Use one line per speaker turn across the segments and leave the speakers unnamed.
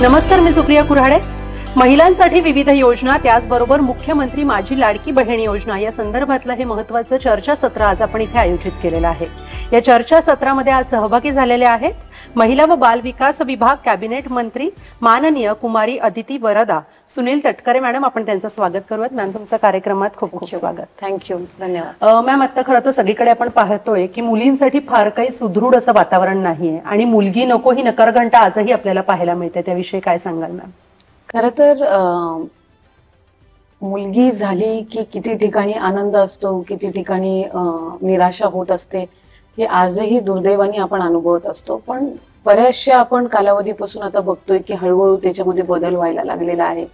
नमस्कार, मी सुप्रिया कुऱ्हाडे. महिलांसाठी विविध योजना, त्याचबरोबर मुख्यमंत्री माझी लाडकी बहीण योजना या संदर्भातलं हे महत्त्वाचं चर्चासत्र आज आपण इथे आयोजित केलेलं आहे. या चर्चासत्रामध्ये आज सहभागी झालेले आहेत महिला व बाल विकास विभाग कॅबिनेट मंत्री माननीय कुमारी अदिती वरदा, सुनील तटकरे मॅडम. आपण त्यांचं स्वागत करूयात. मॅम, तुमचं कार्यक्रमात खूप खूप स्वागत.
थँक्यू, धन्यवाद.
मॅम, आता खरं तर सगळीकडे आपण पाहतोय की मुलींसाठी फार काही सुदृढ असं वातावरण नाहीये आणि मुलगी नको ही नकारघंटा आजही आपल्याला पाहायला मिळते. त्याविषयी काय सांगाल मॅम?
खरं तर मुलगी झाली की किती ठिकाणी आनंद असतो, किती ठिकाणी निराशा होत असते, हे आजही दुर्दैवाने आपण अनुभवत असतो. पण बऱ्याचशा आपण कालावधीपासून आता बघतोय की हळूहळू त्याच्यामध्ये बदल व्हायला लागलेला आहे.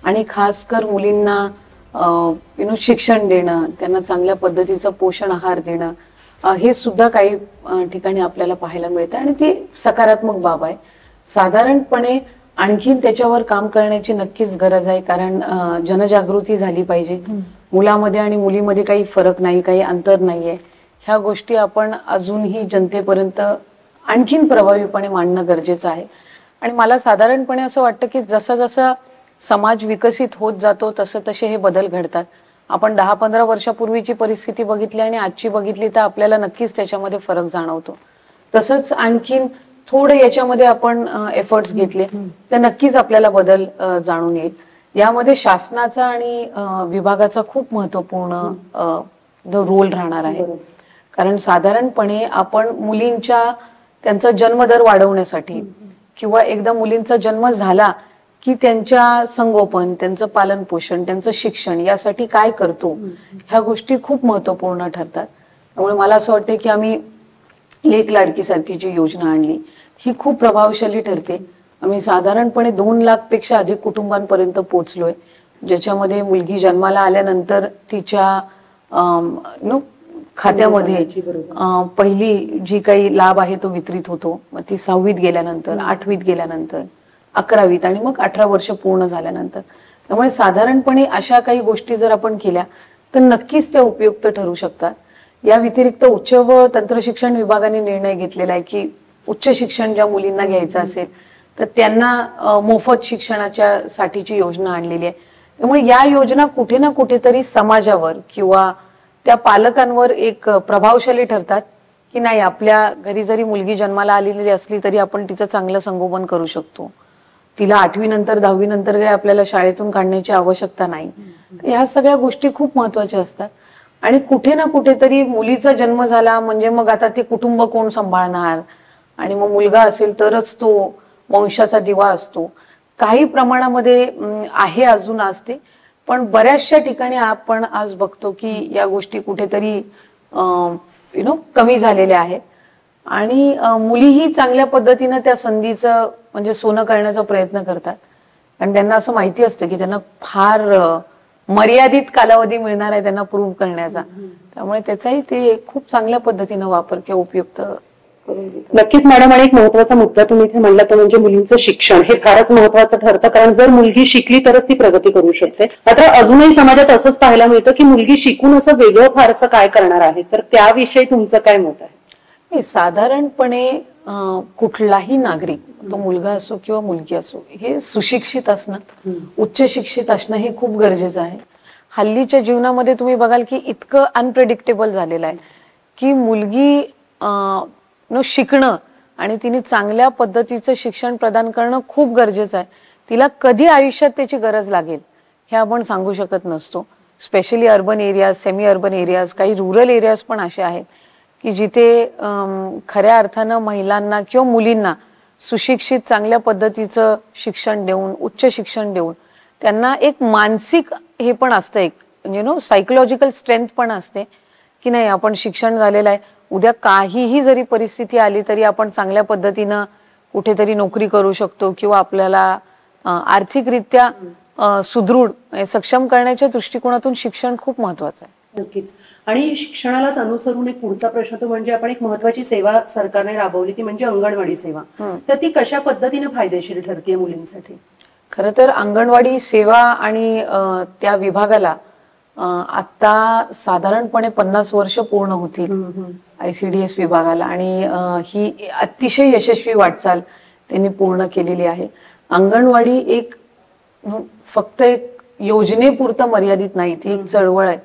आणि खास कर मुलींना शिक्षण देणं, त्यांना चांगल्या पद्धतीचं पोषण आहार देणं, हे सुद्धा काही ठिकाणी आपल्याला पाहायला मिळतं आणि ती सकारात्मक बाब आहे. साधारणपणे आणखीन त्याच्यावर काम करण्याची नक्कीच गरज आहे, कारण जनजागृती झाली पाहिजे. मुलामध्ये आणि मुलीमध्ये काही फरक नाही, काही अंतर नाहीये. ह्या गोष्टी आपण अजूनही जनतेपर्यंत आणखीन प्रभावीपणे मांडणं गरजेचं आहे. आणि मला साधारणपणे असं वाटतं की जसं जसं समाज विकसित होत जातो तसं तसे हे बदल घडतात. आपण 10-15 वर्षापूर्वीची परिस्थिती बघितली आणि आजची बघितली तर आपल्याला नक्कीच त्याच्यामध्ये फरक जाणवतो. तसंच आणखीन थोडं याच्यामध्ये आपण एफर्ट्स घेतले तर नक्कीच आपल्याला बदल जाणून येईल. यामध्ये शासनाचा आणि विभागाचा खूप महत्वपूर्ण रोल राहणार आहे. कारण साधारणपणे आपण मुलींच्या त्यांचा जन्मदर वाढवण्यासाठी किंवा एकदा मुलींचा जन्म झाला की त्यांच्या संगोपन, त्यांचं पालन पोषण, त्यांचं शिक्षण यासाठी काय करतो, ह्या गोष्टी खूप महत्वपूर्ण ठरतात. त्यामुळे मला असं वाटतं की आम्ही लेक लाडकी सारखी जी योजना आणली ही खूप प्रभावशाली ठरते. आम्ही साधारणपणे 2 लाखपेक्षा अधिक कुटुंबांपर्यंत पोहोचलोय, ज्याच्यामध्ये मुलगी जन्माला आल्यानंतर तिच्या खात्यामध्ये पहिली जी काही लाभ आहे तो वितरित होतो. मग ती 6वीत गेल्यानंतर, 8वीत गेल्यानंतर, 11वीत आणि मग 18 वर्ष पूर्ण झाल्यानंतर. त्यामुळे साधारणपणे अशा काही गोष्टी जर आपण केल्या तर नक्कीच त्या उपयुक्त ठरू शकतात. या व्यतिरिक्त उच्च व तंत्रशिक्षण विभागाने निर्णय घेतलेला आहे की उच्च शिक्षण ज्या मुलींना घ्यायचं असेल तर त्यांना मोफत शिक्षणाच्या साठीची योजना आणलेली आहे. त्यामुळे या योजना कुठे ना कुठेतरी समाजावर किंवा त्या पालकांवर एक प्रभावशाली ठरतात की नाही, आपल्या घरी जरी मुलगी जन्माला आलेली असली तरी आपण तिचं चांगलं संगोपन करू शकतो. तिला 8वी नंतर 10वी नंतर काही आपल्याला शाळेतून काढण्याची आवश्यकता नाही. ह्या सगळ्या गोष्टी खूप महत्वाच्या असतात. आणि कुठे ना कुठेतरी मुलीचा जन्म झाला म्हणजे मग आता ते कुटुंब कोण सांभाळणार, आणि मग मुलगा असेल तरच तो वंशाचा दिवा असतो. काही प्रमाणामध्ये आहे अजून असते, पण बऱ्याचशा ठिकाणी आपण आज बघतो की या गोष्टी कुठेतरी कमी झालेल्या आहेत. आणि मुलीही चांगल्या पद्धतीनं त्या संधीचं म्हणजे सोनं करण्याचा प्रयत्न करतात. आणि त्यांना असं माहिती असतं की त्यांना फार मर्यादित कालावधी मिळणार आहे त्यांना प्रूव्ह करण्याचा. त्यामुळे त्याचाही ते खूप चांगल्या पद्धतीनं वापर किंवा उपयुक्त करून घेतात.
नक्कीच मॅडम. आणि एक महत्वाचा मुद्दा तुम्ही इथे म्हणला तो म्हणजे मुलींचं शिक्षण. हे फारच महत्वाचं ठरतं, कारण जर मुलगी शिकली तरच ती प्रगती करू शकते. आता अजूनही समाजात असंच पाहायला मिळतं की मुलगी शिकून असं वेगळं फारसं काय करणार आहे, तर त्याविषयी तुमचं काय मत आहे?
साधारणपणे कुठलाही नागरिक, तो मुलगा असो किंवा मुलगी असो, हे सुशिक्षित असणं, उच्च शिक्षित असणं हे खूप गरजेचं आहे. हल्लीच्या जीवनामध्ये तुम्ही बघाल की इतकं अनप्रेडिक्टेबल झालेलं आहे की मुलगी शिकणं आणि तिने चांगल्या पद्धतीचं शिक्षण प्रदान करणं खूप गरजेचं आहे. तिला कधी आयुष्यात त्याची गरज लागेल हे आपण सांगू शकत नसतो. Specially urban areas, semi urban areas, काही रुरल एरियाज पण असे आहेत की जिथे खऱ्या अर्थानं महिलांना किंवा मुलींना सुशिक्षित चांगल्या पद्धतीचं शिक्षण देऊन, उच्च शिक्षण देऊन त्यांना एक मानसिक हे पण असतं, एक सायकोलॉजिकल स्ट्रेंथ पण असते की नाही, आपण शिक्षण झालेलं आहे, उद्या काहीही जरी परिस्थिती आली तरी आपण चांगल्या कुठेतरी नोकरी करू शकतो किंवा आपल्याला आर्थिकरित्या सुदृढ सक्षम करण्याच्या दृष्टिकोनातून शिक्षण खूप महत्वाचं आहे.
नक्कीच. आणि शिक्षणालाच अनुसरून एक पुढचा प्रश्न तो म्हणजे आपण एक महत्वाची सेवा सरकारने राबवली ती म्हणजे अंगणवाडी सेवा. तर ती कशा पद्धतीने फायदेशीर ठरते मुलींसाठी?
खरं तर अंगणवाडी सेवा आणि त्या विभागाला आता साधारणपणे 50 वर्ष पूर्ण होतील ICDS विभागाला, आणि ही अतिशय यशस्वी वाटचाल त्यांनी पूर्ण केलेली आहे. अंगणवाडी एक फक्त एक योजनेपुरतं मर्यादित नाही, ती एक चळवळ आहे.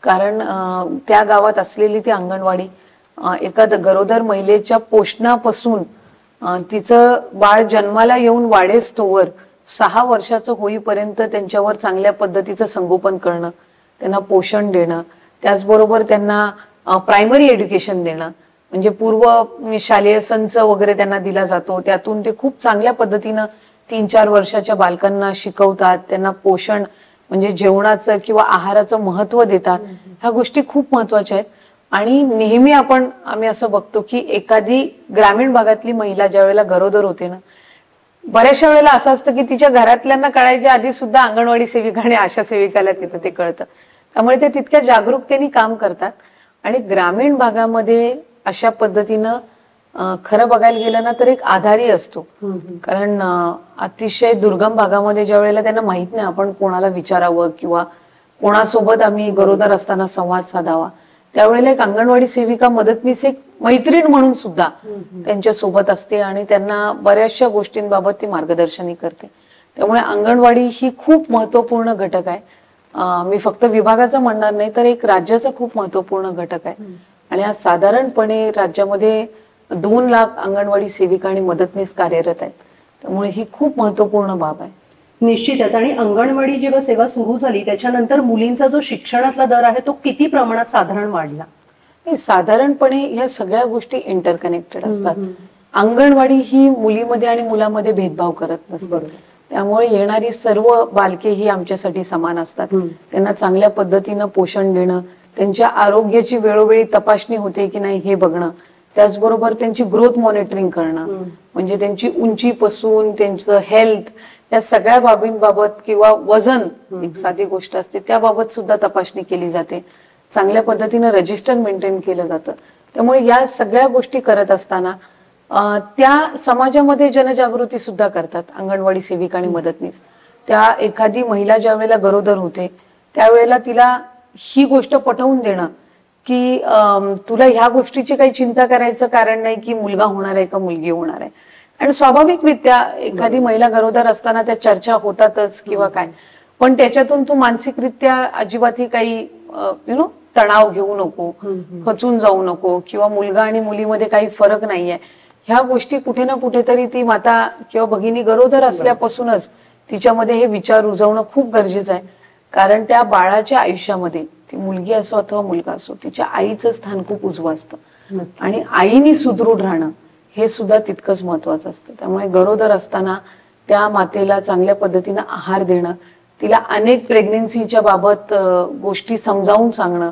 कारण त्या गावात असलेली ती अंगणवाडी एका गरोदर महिलेच्या पोषणापासून तिचं बाळ जन्माला येऊन वाढेस्तोवर 6 वर्षाचं होईपर्यंत त्यांच्यावर चांगल्या पद्धतीचं संगोपन करणं, त्यांना पोषण देणं, त्याचबरोबर त्यांना प्रायमरी एज्युकेशन देणं, म्हणजे पूर्व शालेय संच वगैरे त्यांना दिला जातो, त्यातून ते खूप चांगल्या पद्धतीनं 3-4 वर्षाच्या बालकांना शिकवतात, त्यांना पोषण म्हणजे जेवणाचं किंवा आहाराचं महत्व देतात. ह्या गोष्टी खूप महत्वाच्या आहेत. आणि नेहमी आम्ही असं बघतो की एखादी ग्रामीण भागातली महिला ज्या वेळेला गरोदर होते ना, बऱ्याचशा वेळेला असं असतं की तिच्या घरातल्यांना कळायच्या आधी सुद्धा अंगणवाडी सेविका आणि आशा सेविकाला तिथं ते कळतं. त्यामुळे ते तितक्या जागरूकतेने काम करतात. आणि ग्रामीण भागामध्ये अशा पद्धतीनं खरं बघायला गेलं ना तर एक आधारही असतो. कारण अतिशय दुर्गम भागामध्ये ज्या वेळेला त्यांना माहित नाही आपण कोणाला विचारावं किंवा कोणासोबत आम्ही गरोदर असताना संवाद साधावा, त्यावेळेला एक अंगणवाडी सेविका मदतनीस एक मैत्रीण म्हणून सुद्धा त्यांच्या सोबत असते आणि त्यांना बऱ्याचशा गोष्टींबाबत ती मार्गदर्शनही करते. त्यामुळे अंगणवाडी ही खूप महत्वपूर्ण घटक आहे. मी फक्त विभागाचा म्हणणार नाही तर एक राज्याचा खूप महत्वपूर्ण घटक आहे. आणि आज साधारणपणे राज्यामध्ये 2 लाख अंगणवाडी सेविका आणि मदतनीस कार्यरत आहेत. त्यामुळे ही खूप महत्वपूर्ण बाब आहे.
निश्चितच. आणि अंगणवाडी जेव्हा सेवा सुरू झाली त्याच्यानंतर मुलींचा जो शिक्षणातला दर आहे तो किती प्रमाणात साधारण वाढला?
साधारणपणे ह्या सगळ्या गोष्टी इंटरकनेक्टेड असतात. अंगणवाडी ही मुलीमध्ये आणि मुलामध्ये भेदभाव करत नसते. त्यामुळे येणारी सर्व बालके ही आमच्यासाठी समान असतात. त्यांना चांगल्या पद्धतीनं पोषण देणं, त्यांच्या आरोग्याची वेळोवेळी तपासणी होते की नाही हे बघणं, त्याचबरोबर त्यांची ग्रोथ मॉनिटरिंग करणं, म्हणजे त्यांची उंचीपासून त्यांचं हेल्थ या सगळ्या बाबींबाबत किंवा वजन एक साधी गोष्ट असते त्याबाबत सुद्धा तपासणी केली जाते. चांगल्या पद्धतीनं रजिस्टर मेंटेन केलं जातं. त्यामुळे या सगळ्या गोष्टी करत असताना त्या समाजामध्ये जनजागृती सुद्धा करतात अंगणवाडी सेविका आणि मदतनीस. त्या एखादी महिला ज्या वेळेला गरोदर होते त्यावेळेला तिला ही गोष्ट पटवून देणं की तुला ह्या गोष्टीची काही चिंता करायचं कारण नाही की मुलगा होणार आहे का मुलगी होणार आहे. आणि स्वाभाविकरित्या एखादी महिला गरोदर असताना त्या चर्चा होतातच किंवा काय, पण त्याच्यातून तू मानसिकरित्या अजिबातही काही तणाव घेऊ नको, खचून जाऊ नको, किंवा मुलगा आणि मुलीमध्ये काही फरक नाहीये, ह्या गोष्टी कुठे ना कुठेतरी ती माता किंवा भगिनी गरोदर असल्यापासूनच तिच्यामध्ये हे विचार रुजवणं खूप गरजेचं आहे. कारण त्या बाळाच्या आयुष्यामध्ये ती मुलगी असो अथवा मुलगा असो तिच्या आईचं स्थान खूप उजवं असतं आणि आईनी सुदृढ राहणं हे सुद्धा तितकंच महत्वाचं असतं. त्यामुळे गरोदर असताना त्या मातेला चांगल्या पद्धतीनं आहार देणं, तिला अनेक प्रेग्नेन्सीच्या बाबत गोष्टी समजावून सांगणं.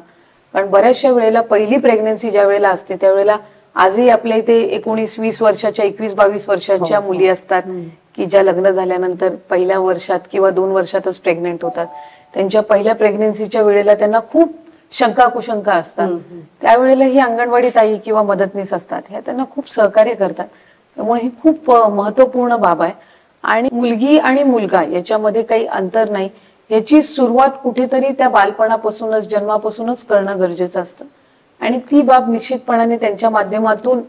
कारण बऱ्याचशा वेळेला पहिली प्रेग्नेन्सी ज्या वेळेला असते त्यावेळेला आजही आपल्या इथे 19-20 वर्षाच्या 21-22 वर्षांच्या मुली असतात की ज्या लग्न झाल्यानंतर पहिल्या वर्षात किंवा 2 वर्षातच प्रेग्नेंट होतात. त्यांच्या पहिल्या प्रेग्नेन्सीच्या वेळेला त्यांना खूप शंका कुशंका असतात. त्यावेळेला ही अंगणवाडी ताई किंवा मदतनीस असतात, ह्या त्यांना खूप सहकार्य करतात. त्यामुळे ही खूप महत्वपूर्ण बाब आहे. आणि मुलगी आणि मुलगा याच्यामध्ये काही अंतर नाही, याची सुरुवात कुठेतरी त्या बालपणापासूनच जन्मापासूनच करणं गरजेचं असतं. आणि ती बाब निश्चितपणाने त्यांच्या माध्यमातून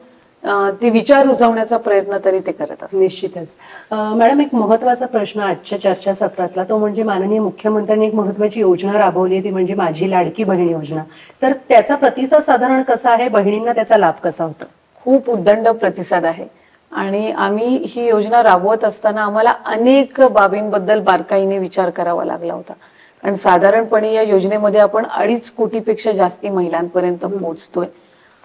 ते विचार रुजवण्याचा प्रयत्न तरी ते करत असतात.
निश्चितच. मॅडम, एक महत्वाचा प्रश्न आजच्या चर्चासत्रातला तो म्हणजे माननीय मुख्यमंत्र्यांनी एक महत्वाची योजना राबवली आहे, ती म्हणजे माझी लाडकी बहीण योजना. तर त्याचा प्रतिसाद साधारण कसा आहे? बहिणींना त्याचा लाभ कसा होतो?
खूप उद्दंड प्रतिसाद आहे. आणि आम्ही ही योजना राबवत असताना आम्हाला अनेक बाबींबद्दल बारकाईने विचार करावा लागला होता. कारण साधारणपणे या योजनेमध्ये आपण 2.5 कोटीपेक्षा जास्ती महिलांपर्यंत पोहोचतोय.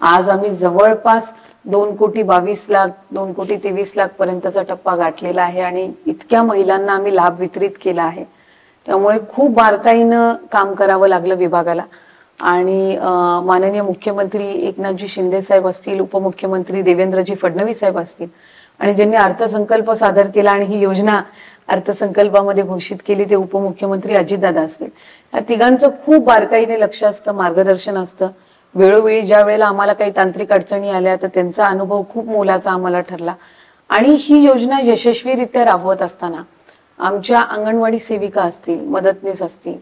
आज आम्ही जवळपास 2,22,00,000 2,23,00,000 पर्यंतचा टप्पा गाठलेला आहे आणि इतक्या महिलांना आम्ही लाभ वितरित केला आहे. त्यामुळे खूप बारकाईनं काम करावं लागलं विभागाला. आणि माननीय मुख्यमंत्री एकनाथजी शिंदे साहेब असतील, उपमुख्यमंत्री देवेंद्रजी फडणवीस साहेब असतील, आणि ज्यांनी अर्थसंकल्प सादर केला आणि ही योजना अर्थसंकल्पामध्ये घोषित केली ते उपमुख्यमंत्री अजितदादा असतील, या तिघांचं खूप बारकाईने लक्ष असतं, मार्गदर्शन असतं. वेळोवेळी ज्या वेळेला आम्हाला काही तांत्रिक अडचणी आल्या तर त्यांचा अनुभव खूप मोलाचा आम्हाला ठरला. आणि ही योजना यशस्वीरित्या राबवत असताना आमच्या अंगणवाडी सेविका असतील, मदतनीस असतील,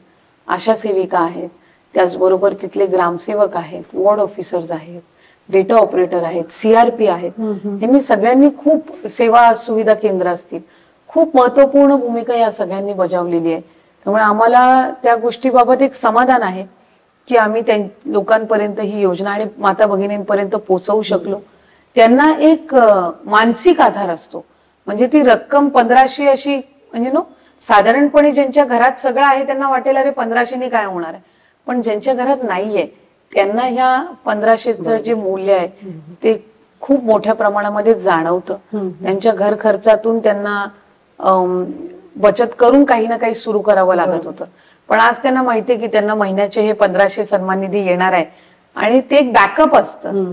आशा सेविका आहेत, त्याचबरोबर तिथले ग्रामसेवक आहेत, वॉर्ड ऑफिसर्स आहेत, डेटा ऑपरेटर आहेत, CRP आहेत, यांनी सगळ्यांनी खूप सेवा सुविधा केंद्र असतील, खूप महत्वपूर्ण भूमिका या सगळ्यांनी बजावलेली आहे. त्यामुळे आम्हाला त्या गोष्टीबाबत एक समाधान आहे की आम्ही त्या लोकांपर्यंत ही योजना आणि माता भगिनींपर्यंत पोहोचवू शकलो. त्यांना एक मानसिक आधार असतो. म्हणजे ती रक्कम 1500 अशी म्हणजे साधारणपणे ज्यांच्या घरात सगळं आहे त्यांना वाटेल अरे 1500 काय होणार आहे, पण ज्यांच्या घरात नाहीये त्यांना ह्या 1500चं जे मूल्य आहे ते खूप मोठ्या प्रमाणामध्ये जाणवतं. त्यांच्या घर खर्चातून त्यांना बचत करून काही ना काही सुरू करावं लागत होतं, पण आज त्यांना माहितीये की त्यांना महिन्याचे हे 1500 सन्मान निधी येणार आहे आणि ते एक बॅकअप असतं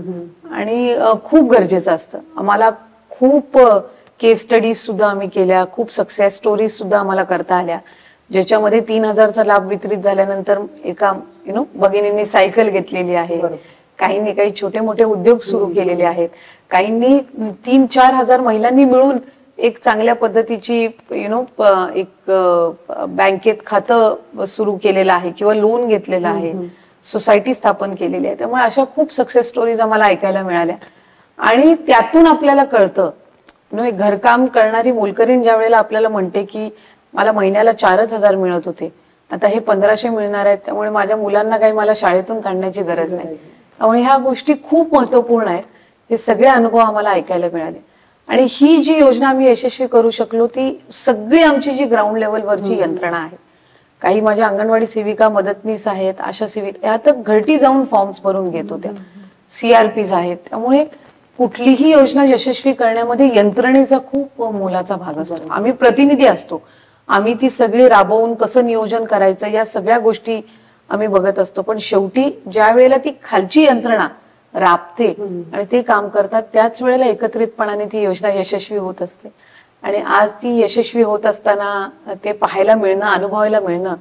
आणि खूप गरजेचं असतं. आम्हाला खूप केस स्टडीज सुद्धा आम्ही केल्या, खूप सक्सेस स्टोरीज सुद्धा आम्हाला करता आल्या, ज्याच्यामध्ये 3000चा लाभ वितरित झाल्यानंतर एका भगिनींनी सायकल घेतलेली आहे, काहींनी काही छोटे मोठे उद्योग सुरू केलेले आहेत, काहींनी 3-4 हजार महिलांनी मिळून एक चांगल्या पद्धतीची एक बँकेत खातं सुरू केलेलं आहे किंवा लोन घेतलेलं आहे, सोसायटी स्थापन केलेली आहे. त्यामुळे अशा खूप सक्सेस स्टोरीज आम्हाला ऐकायला मिळाल्या आणि त्यातून आपल्याला कळतं एक घरकाम करणारी मोलकरीण ज्या वेळेला आपल्याला म्हणते की मला महिन्याला 4000 मिळत होते, आता हे 1500 मिळणार आहेत, त्यामुळे माझ्या मुलांना काही मला शाळेतून काढण्याची गरज नाही. त्यामुळे ह्या गोष्टी खूप महत्वपूर्ण आहेत. हे सगळे अनुभव आम्हाला ऐकायला मिळाले आणि ही जी योजना आम्ही यशस्वी करू शकलो ती सगळी आमची जी ग्राउंड लेवलवरची यंत्रणा आहे. काही माझ्या अंगणवाडी सेविका मदतनीस आहेत, आशा सेविका ह्या तर घरटी जाऊन फॉर्म्स भरून घेत होत्या, CRPs आहेत. त्यामुळे कुठलीही योजना यशस्वी करण्यामध्ये यंत्रणेचा खूप मोलाचा भाग असतो. आम्ही प्रतिनिधी असतो, आम्ही ती सगळी राबवून कसं नियोजन करायचं या सगळ्या गोष्टी आम्ही बघत असतो, पण शेवटी ज्या वेळेला ती खालची यंत्रणा राबते आणि ते काम करतात त्याच वेळेला एकत्रितपणाने ती योजना यशस्वी होत असते. आणि आज ती यशस्वी होत असताना ते पाहायला मिळणं, अनुभवायला मिळणं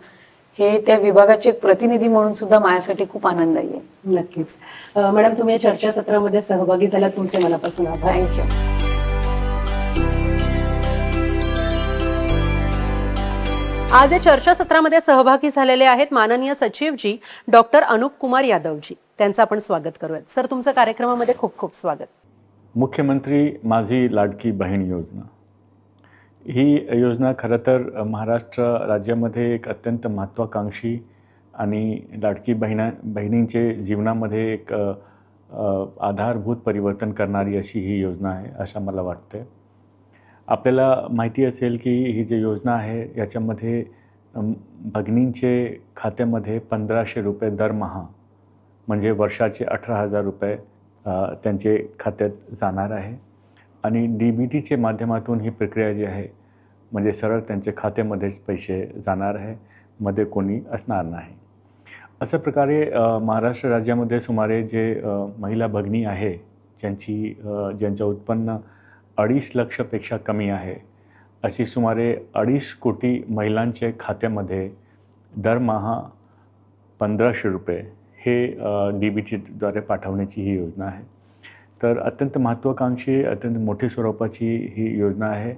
हे त्या विभागाचे एक प्रतिनिधी म्हणून सुद्धा माझ्यासाठी खूप आनंददायी आहे.
नक्कीच. मॅडम, तुम्ही या चर्चासत्रामध्ये सहभागी झालात, तुमचे मनापासून आभार.
थँक्यू.
आज या चर्चासत्रामध्ये सहभागी झालेले आहेत माननीय सचिवजी डॉक्टर अनुप कुमार यादवजी. त्यांचं आपण स्वागत करूयात. सर, तुमचं कार्यक्रमामध्ये खूप खूप स्वागत.
मुख्यमंत्री माझी लाडकी बहीण योजना ही योजना खरं तर महाराष्ट्र राज्यामध्ये एक अत्यंत महत्त्वाकांक्षी आणि लाडकी बहिणींचे जीवनामध्ये एक आधारभूत परिवर्तन करणारी अशी ही योजना आहे असं मला वाटतं. आपल्याला माहिती असेल की ही जी योजना आहे याच्यामध्ये भगिनींचे खात्यामध्ये 1500 रुपये दरमहा म्हणजे वर्षाचे 18,000 रुपये त्यांचे खात्यात जाणार आहे आणि DBTचे माध्यमातून ही प्रक्रिया जी आहे म्हणजे सरळ त्यांच्या खात्यामध्येच पैसे जाणार आहे, मध्ये कोणी असणार नाही. अशा प्रकारे महाराष्ट्र राज्यामध्ये सुमारे जे महिला भगिनी आहे ज्यांचं उत्पन्न 2.5 लाखापेक्षा कमी आहे अशी सुमारे 2.5 कोटी महिलांच्या खात्यामध्ये दरमहा 1500 रुपये हे DBTद्वारे पाठवण्याची ही योजना आहे. तर अत्यंत महत्त्वाकांक्षी, अत्यंत मोठी स्वरूपाची ही योजना आहे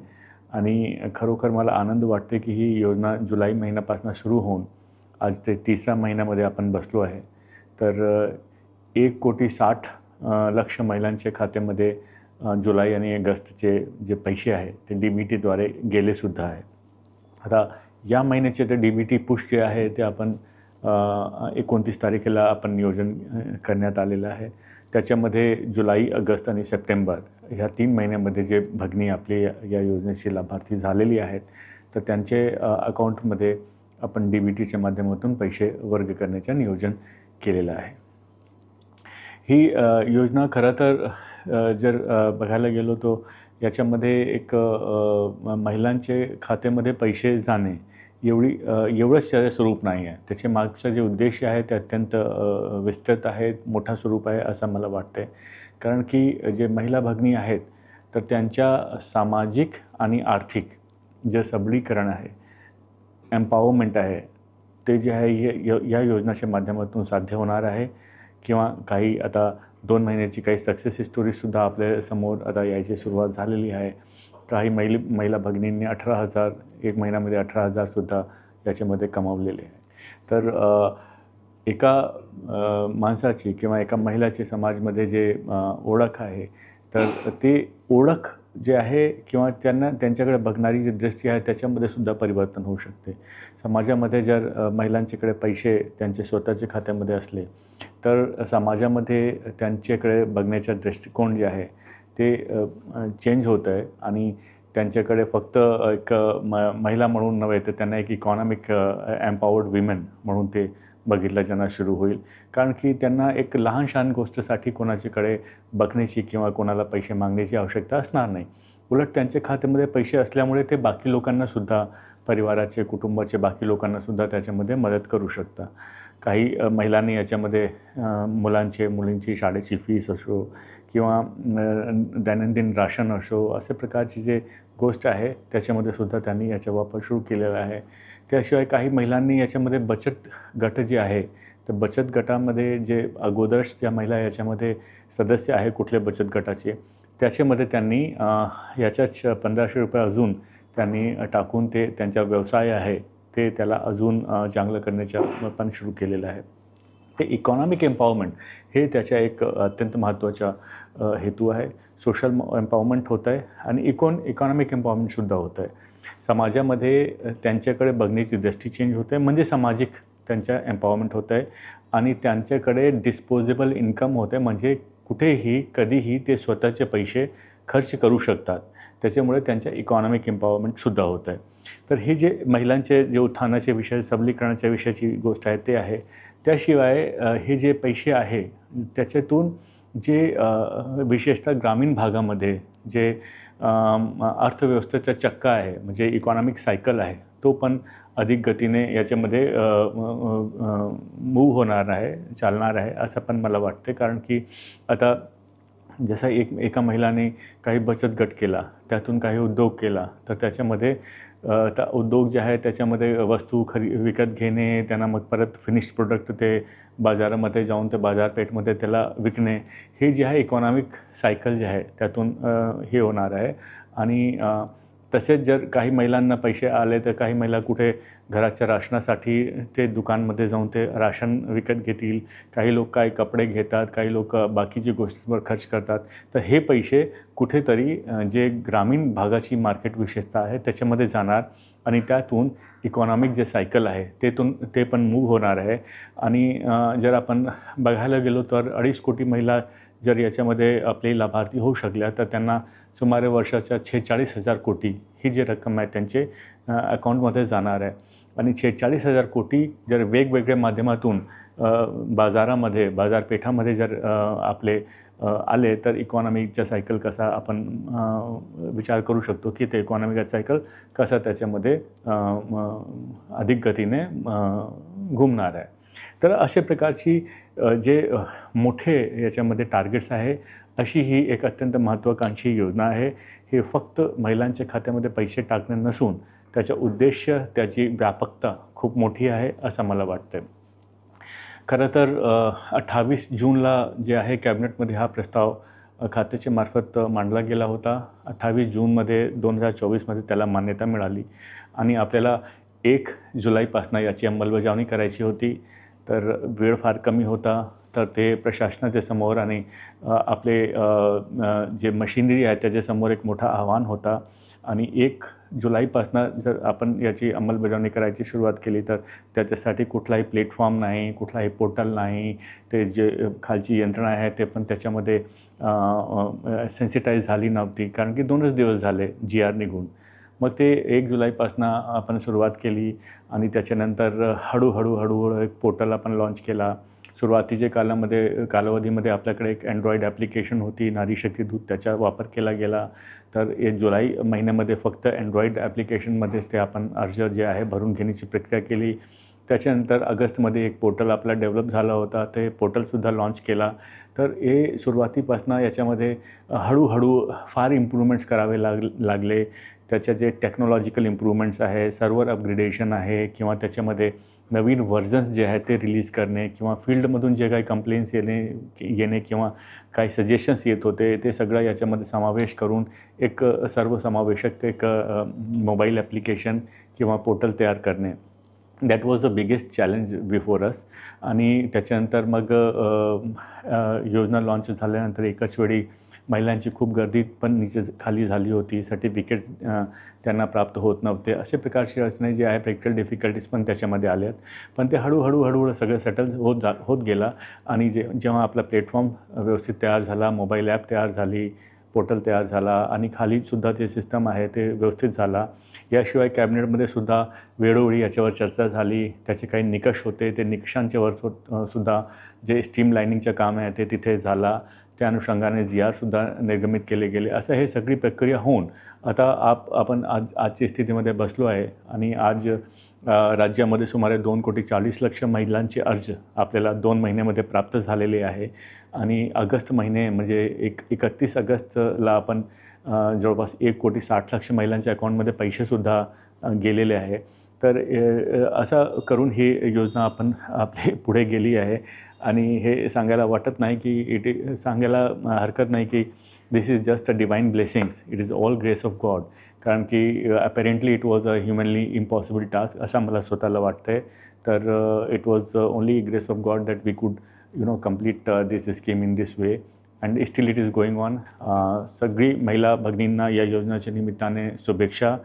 आणि खरोखर मला आनंद वाटते की ही योजना जुलै महिन्यापासून सुरू होऊन आज ते 3ऱ्या महिन्यामध्ये आपण बसलो आहे. तर 1,60,00,000 महिलांच्या खात्यामध्ये जुलै आणि ऑगस्टचे जे पैसे आहेत ते DBTद्वारे गेलेसुद्धा आहे. आता या महिन्याचे ते DBT पुश जे आहे ते आपण 29 तारखेला आपण नियोजन करण्यात आलेलं आहे. त्याच्यामध्ये जुलै, ऑगस्ट आणि सप्टेंबर ह्या 3 महिन्यामध्ये जे भगिनी आपली या योजनेची लाभार्थी झालेली आहेत तर त्यांचे अकाउंटमध्ये आपण DBTच्या माध्यमातून पैसे वर्ग करण्याचं नियोजन केलेलं आहे. ही योजना खरं तर जर बघायला गेलो तो याच्यामध्ये एक महिलांचे खात्यामध्ये पैसे जाणे एवढंच स्वरूप नाही आहे. त्याचे मागचा जे उद्देश आहे ते अत्यंत विस्तृत आहे, मोठा स्वरूप आहे असं मला वाटते. कारण की जे महिला भगिनी आहेत तर त्यांच्या सामाजिक आणि आर्थिक जे सबलीकरण आहे, एम्पॉवरमेंट आहे ते जे आहे या योजनेच्या माध्यमातून साध्य होणार आहे. किंवा काही आता 2 महिन्याची काही सक्सेस स्टोरीजसुद्धा आपल्या समोर आता यायची सुरुवात झालेली आहे. काही महिला भगिनींनी 18,000 एक महिन्यामध्ये 18,000सुद्धा याच्यामध्ये कमावलेले आहे. तर एका माणसाची किंवा एका महिलाची समाजामध्ये जे ओळख आहे तर ते ओळख जे आहे किंवा त्यांच्याकडे बघणारी जी दृष्टी आहे त्याच्यामध्ये सुद्धा परिवर्तन होऊ शकते. समाजामध्ये जर महिलांच्याकडे पैसे त्यांचे स्वतःच्या खात्यामध्ये असले तर समाजामध्ये त्यांच्याकडे बघण्याचा दृष्टिकोन जे आहे ते चेंज होतं आहे आणि त्यांच्याकडे फक्त एक महिला म्हणून नव्हे तर त्यांना एक इकॉनॉमिक एम्पॉवर्ड विमेन म्हणून ते बघितलं जाणं सुरू होईल. कारण की त्यांना एक लहान सहान गोष्टीसाठी कोणाच्याकडे बघण्याची किंवा कोणाला पैसे मागण्याची आवश्यकता असणार नाही. उलट त्यांच्या खात्यामध्ये पैसे असल्यामुळे ते बाकी लोकांनासुद्धा, परिवाराचे, कुटुंबाचे बाकी लोकांनासुद्धा त्याच्यामध्ये मदत करू शकतात. काही महिलांनी याच्यामध्ये मुलींची शाळेची फीस असो किंवा दैनंदिन राशन असो अशा प्रकारची जे गोष्ट आहे त्याच्यामध्ये सुद्धा त्यांनी याचा वापर सुरू केलेला आहे. त्याशिवाय काही महिलांनी याच्यामध्ये बचत गट जे आहे तर बचत गटामध्ये जे अगोदरच ज्या महिला याच्यामध्ये सदस्य आहे कुठल्या बचत गटाचे त्याच्यामध्ये त्यांनी याच्याच 1500 रुपये अजून त्यांनी टाकून ते त्यांचा व्यवसाय आहे ते त्याला अजून चांगलं करण्याचा पण सुरू केलेलं आहे. ते इकॉनॉमिक एम्पॉवरमेंट हे त्याच्या एक अत्यंत महत्त्वाचा हेतू आहे. सोशल एम्पॉवरमेंट होतं आहे आणि इकॉनॉमिक एम्पॉवरमेंटसुद्धा होतं आहे. समाजामध्ये त्यांच्याकडे बघण्याची दृष्टी चेंज होते म्हणजे सामाजिक त्यांच्या एम्पॉवरमेंट होतं आहे आणि त्यांच्याकडे डिस्पोजेबल इन्कम होते म्हणजे कुठेही कधीही ते स्वतःचे पैसे खर्च करू शकतात. त्याच्यामुळे त्यांच्या इकॉनॉमिक एम्पॉवरमेंटसुद्धा होतं आहे. तर हे जे महिलांचे जे उत्थानाचे विषय सबलीकरणाच्या विषयाची गोष्ट आहे ते आहे. त्याशिवाय हे जे पैसे आहे त्याच्यातून जे विशेषतः ग्रामीण भागामध्ये जे अर्थव्यवस्थेचा चक्का आहे म्हणजे इकॉनॉमिक सायकल आहे तो पण अधिक गतीने याच्यामध्ये मूव्ह होणार आहे, चालणार आहे असं पण मला वाटते. कारण की आता जसं एका महिलाने काही बचत गट केला, त्यातून काही उद्योग केला तर त्याच्यामध्ये उद्योग जे आहे त्याच्यामध्ये वस्तू विकत घेणे, त्यांना मग परत फिनिश्ड प्रोडक्ट ते बाजारामध्ये जाऊन ते बाजारपेठमध्ये त्याला विकणे, हे जे आहे इकॉनॉमिक सायकल जे आहे त्यातून हे होणार आहे. आणि तसेच जर काही महिलांना पैसे आले तर काही महिला कुठे घराच्या राशनासाठी ते दुकानमध्ये जाऊन ते राशन विकत घेतील, काही लोक काही कपडे घेतात, काही लोक बाकीची गोष्टींवर खर्च करतात. तर हे पैसे कुठेतरी जे ग्रामीण भागाची मार्केट विशेषता आहे त्याच्यामध्ये जाणार आणि त्यातून इकॉनॉमिक जे सायकल आहे ते पण मूव्ह होणार आहे. आणि जर आपण बघायला गेलो तर 2.5 कोटी महिला जर याच्यामध्ये आपले लाभार्थी होऊ शकल्या तर त्यांना सुमारे वर्षाच्या 46,000 कोटी ही जी रक्कम आहे त्यांचे अकाउंटमध्ये जाणार आहे. आणि 46,000 कोटी जर वेगवेगळ्या माध्यमातून बाजारपेठामध्ये जर आपले आले तर इकॉनॉमीचा सायकल कसा आपण विचार करू शकतो की ते इकॉनॉमिक सायकल कसा त्याच्यामध्ये अधिक गतीने घुमणार आहे. तर अशा प्रकारची जे मोठे याच्यामध्ये टार्गेट्स आहे अशी ही एक अत्यंत महत्त्वाकांक्षी योजना आहे. हे फक्त महिलांच्या खात्यामध्ये पैसे टाकणे नसून त्याचा उद्देश, त्याची व्यापकता खूप मोठी आहे असं मला वाटतं. खरं तर 28 जूनला जे आहे कॅबिनेटमध्ये हा प्रस्ताव खात्याच्या मार्फत मांडला गेला होता. 28 जूनमध्ये 2024मध्ये त्याला मान्यता मिळाली आणि आपल्याला 1 जुलैपासून याची अंमलबजावणी करायची होती. तर वेळ फार कमी होता तर ते प्रशासनाच्या समोर आणि आपले जे मशिनरी आहे त्याच्यासमोर एक मोठा आव्हान होता. आणि 1 जुलैपासून जर आपण याची अंमलबजावणी करायची सुरुवात केली तर त्याच्यासाठी कुठलाही प्लॅटफॉर्म नाही, कुठलाही पोर्टल नाही, ते जे खालची यंत्रणा आहे ते पण त्याच्यामध्ये सेन्सिटाईज झाली नव्हती कारण की 2च दिवस झाले GR निघून. मग ते 1 जुलैपासून आपण सुरुवात केली आणि त्याच्यानंतर हळूहळू एक पोर्टल आपण लॉन्च केला. सुरुवातीच्या कालावधीमध्ये आपल्याकडे एक अँड्रॉईड ॲप्लिकेशन होती, नारी शक्ती दूत, त्याचा वापर केला गेला. तर 1 जुलै महिन्यामध्ये फक्त अँड्रॉईड ॲप्लिकेशनमध्येच ते आपण अर्ज जे आहे भरून घेण्याची प्रक्रिया केली. त्याच्यानंतर ऑगस्टमध्ये एक पोर्टल आपला डेव्हलप झाला होता, ते पोर्टलसुद्धा लॉन्च केला. तर हे सुरुवातीपासून याच्यामध्ये हळूहळू फार इम्प्रूव्हमेंट्स करावे लागले. त्याच्या जे टेक्नॉलॉजिकल इम्प्रूव्हमेंट्स आहे, सर्व्हर अपग्रेडेशन आहे किंवा त्याच्यामध्ये नवीन व्हर्जन्स जे आहेत ते रिलीज करणे किंवा फील्डमधून जे काही कंप्लेंट्स येणे किंवा काही सजेशन्स येत होते ते सगळं याच्यामध्ये समावेश करून एक सर्वसमावेशक एक मोबाईल ॲप्लिकेशन किंवा पोर्टल तयार करणे, that was the biggest challenge before us. आणि त्याच्यानंतर मग योजना लॉन्च झाल्यानंतर एकाच वेळी महिलांची खूप गर्दी पण नीचे खाली झाली होती, सर्टिफिकेट्स त्यांना प्राप्त होत नव्हते, असे प्रकारची अडचणी जे आहे प्रॅक्टिकल डिफिकल्टीज पण त्याच्यामध्ये आल्यात. पण ते हळूहळू सगळं सेटल होत गेला. आणि जेव्हा आपला प्लॅटफॉर्म व्यवस्थित तयार झाला, मोबाईल ॲप तयार झाली, पोर्टल तयार झाला आणि खालीसुद्धा जे सिस्टम आहे ते व्यवस्थित झाला. याशिवाय कॅबिनेटमध्ये सुद्धा वेळोवेळी याच्यावर चर्चा झाली, त्याचे काही निकष होते, ते निकषांच्यावर सुद्धा जे स्ट्रीमलाइनिंगचं काम आहे ते तिथे झाला. त्या अनुषंगाने GR निर्गमित केले गेले. असं हे सगळी प्रक्रिया होऊन आता आपण आजची स्थितीमध्ये बसलो आहे. आणि आज राज्यामध्ये सुमारे 2,40,00,000 महिलांचे अर्ज आपल्याला 2 महिन्यामध्ये प्राप्त झालेले आहे. आणि ऑगस्ट महिने म्हणजे 31 ऑगस्टला आपण जवळपास 1,60,00,000 महिलांच्या अकाउंटमध्ये पैसेसुद्धा गेलेले आहे. तर असं करून ही योजना आपण आपली पुढे गेली आहे. आणि हे सांगायला वाटत नाही की सांगायला हरकत नाही की this is just a divine blessings, it is all grace of god. कारण की apparently it was a humanly impossible task असं मला स्वतःला वाटतं आहे. तर it was only grace of god that we could complete this scheme in this way, and still it is going on. सगळी महिला भगिनींना या योजनेच्या निमित्ताने शुभेच्छा.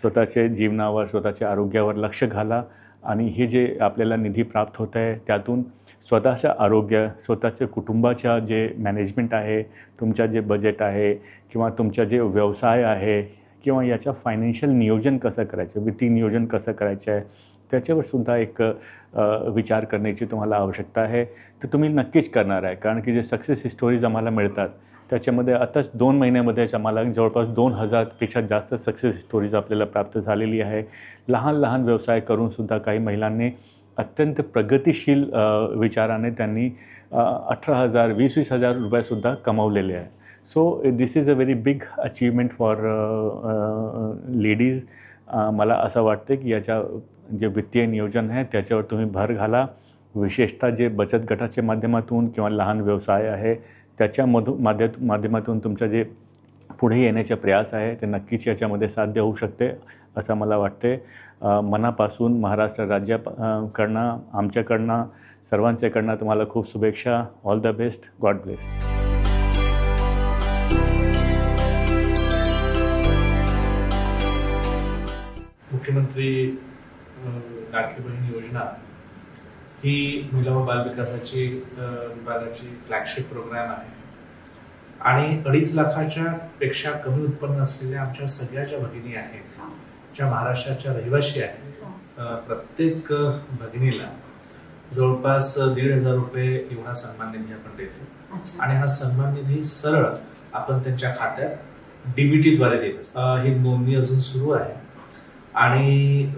स्वतःच्या जीवनावर, स्वतःच्या आरोग्यावर लक्ष घाला. आणि हे जे आपल्याला निधी प्राप्त होत आहे त्यातून स्वतःचं आरोग्य, स्वतःच्या कुटुंबाच्या जे मॅनेजमेंट आहे, तुमच्या जे बजेट आहे किंवा तुमचा जे व्यवसाय आहे किंवा याच्या फायनान्शियल नियोजन कसं करायचं, वित्तीय नियोजन कसं करायचं आहे त्याच्यावर सुद्धा एक विचार करण्याची तुम्हाला आवश्यकता आहे. तर तुम्ही नक्कीच करणार आहे. कारण की जे सक्सेस स्टोरीज आम्हाला मिळतात त्याच्यामध्ये आताच 2 महिन्यामध्ये आम्हाला जवळपास 2,000पेक्षा जास्त सक्सेस स्टोरीज आपल्याला प्राप्त झालेली आहे. लहान व्यवसाय करूनसुद्धा काही महिलांनी अत्यंत प्रगतिशील विचाराने त्यांनी 18,000 20,000 रुपयेसुद्धा कमवलेले आहे. So this is a very big achievement for ladies. मला असं वाटतं की याच्या जे वित्तीय नियोजन आहे त्याच्यावर तुम्ही भर घाला. विशेषतः जे बचत गटाच्या माध्यमातून किंवा लहान व्यवसाय आहे त्याच्या माध्यमातून तुमचं जे पुढे येण्याचे प्रयास आहे ते नक्कीच याच्यामध्ये साध्य होऊ शकते असं मला वाटते. मनापासून महाराष्ट्र राज्याकडनं, आमच्याकडनं, सर्वांच्याकडनं तुम्हाला खूप शुभेच्छा. All the best. God bless.
मुख्यमंत्री लाडकी बहीण योजना ही महिला व बाल विकासाची विभागाची फ्लॅगशिप प्रोग्राम आहे. आणि 2.5 लाखाच्या पेक्षा कमी उत्पन्न असलेल्या आमच्या सगळ्या ज्या भगिनी आहेत, ज्या महाराष्ट्राच्या रहिवासी आहेत, प्रत्येक भगिनीला जवळपास 1,500 रुपये एवढा सन्मान निधी आपण देतो. आणि हा सन्मान निधी सरळ आपण त्यांच्या खात्यात DBT द्वारे देत असतो. ही नोंदणी अजून सुरू आहे आणि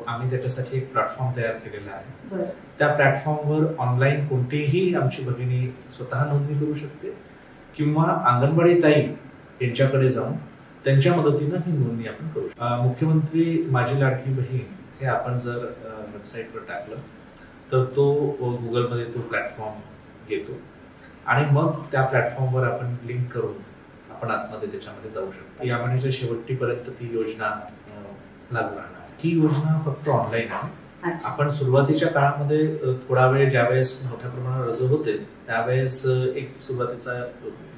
आम्ही त्याच्यासाठी एक प्लॅटफॉर्म तयार केलेला आहे. त्या प्लॅटफॉर्मवर ऑनलाईन कोणतीही आमची भगिनी स्वतः नोंदणी करू शकते किंवा अंगणवाडी ताई यांच्याकडे जाऊन त्यांच्या मदतीनं ही नोंदणी आपण करू शकतो. मुख्यमंत्री माझी लाडकी बहीण हे आपण जर वेबसाईटवर टाकलं तर तो गुगलमध्ये तो प्लॅटफॉर्म येतो आणि मग त्या प्लॅटफॉर्मवर आपण लिंक करून आपण आतमध्ये त्याच्यामध्ये जाऊ शकतो. या महिन्याच्या शेवटीपर्यंत ती योजना लागू राहणार. ही योजना फक्त ऑनलाईन आहे. आपण सुरुवातीच्या काळामध्ये थोडा वेळ ज्यावेळेस मोठ्या प्रमाणावर अर्ज होते त्यावेळेस एक सुरुवातीचा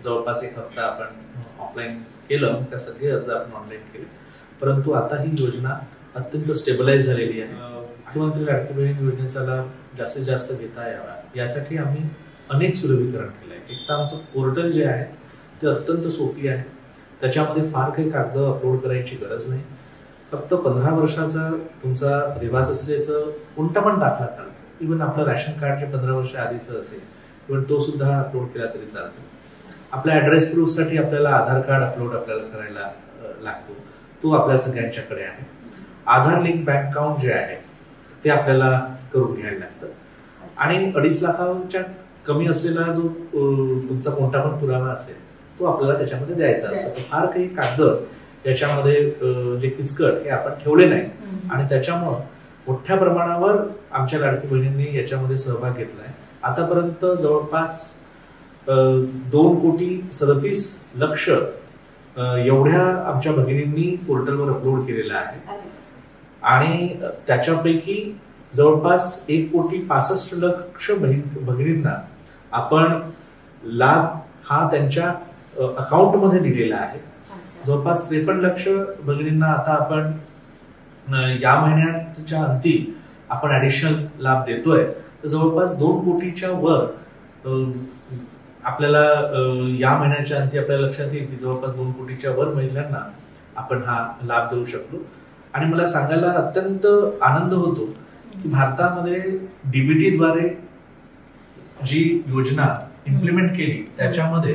जवळपास 1 हफ्ता आपण ऑफलाईन केलं, त्या सगळे अर्ज आपण ऑनलाईन केले. परंतु आता ही योजना अत्यंत स्टेबलाइज झालेली आहे. मुख्यमंत्री लाडकी बहीण योजनेचा लाभ जास्तीत जास्त घेता यावा यासाठी आम्ही अनेक सुलभीकरण केलं आहे. एक तर आमचं पोर्टल जे आहे ते अत्यंत सोपी आहे. त्याच्यामध्ये फार काही कागद अपलोड करायची गरज नाही. फक्त 15 वर्षाचा तुमचा रिवाज असल्याचं कोणता पण दाखला चालतो. इव्हन आपलं रॅशन कार्ड जे 15 वर्ष आधीचं असेल इव्हन तो सुद्धा अपलोड केला तरी चालतो. आपल्या ऍड्रेस प्रूफसाठी आपल्याला आधार कार्ड अपलोड आपल्याला करायला लागतो, तो आपल्या सगळ्यांच्याकडे आहे. आधार लिंक बँक अकाउंट जे आहे ते आपल्याला करून घ्यायला लागतं. आणि 2.5 लाखाच्या कमी असलेला जो तुमचा कोणता पण पुरावा असेल तो आपल्याला त्याच्यामध्ये द्यायचा असतो. फार काही कागद याच्यामध्ये जे किचकट हे आपण ठेवले नाही आणि त्याच्यामुळं मोठ्या प्रमाणावर आमच्या लाडकी बहिणींनी याच्यामध्ये सहभाग घेतलाय. आतापर्यंत जवळपास 2,37,00,000 एवढ्या आमच्या भगिनींनी पोर्टलवर अपलोड केलेला आहे. आणि त्याच्यापैकी जवळपास 1,65,00,000 भगिनींना आपण लाभ हा त्यांच्या अकाउंटमध्ये दिलेला आहे. जवळपास 53 लाख भगिनींना आता आपण या महिन्याच्या अंती आपण ऍडिशनल लाभ देतोय. तर जवळपास 2 कोटीच्या वर आपल्याला या महिन्याच्या अंती आपल्याला लक्षात येईल की जवळपास 2 कोटीच्या वर महिलांना आपण हा लाभ देऊ शकलो. आणि मला सांगायला अत्यंत आनंद होतो की भारतामध्ये डीबीटीद्वारे जी योजना इम्प्लिमेंट केली त्याच्यामध्ये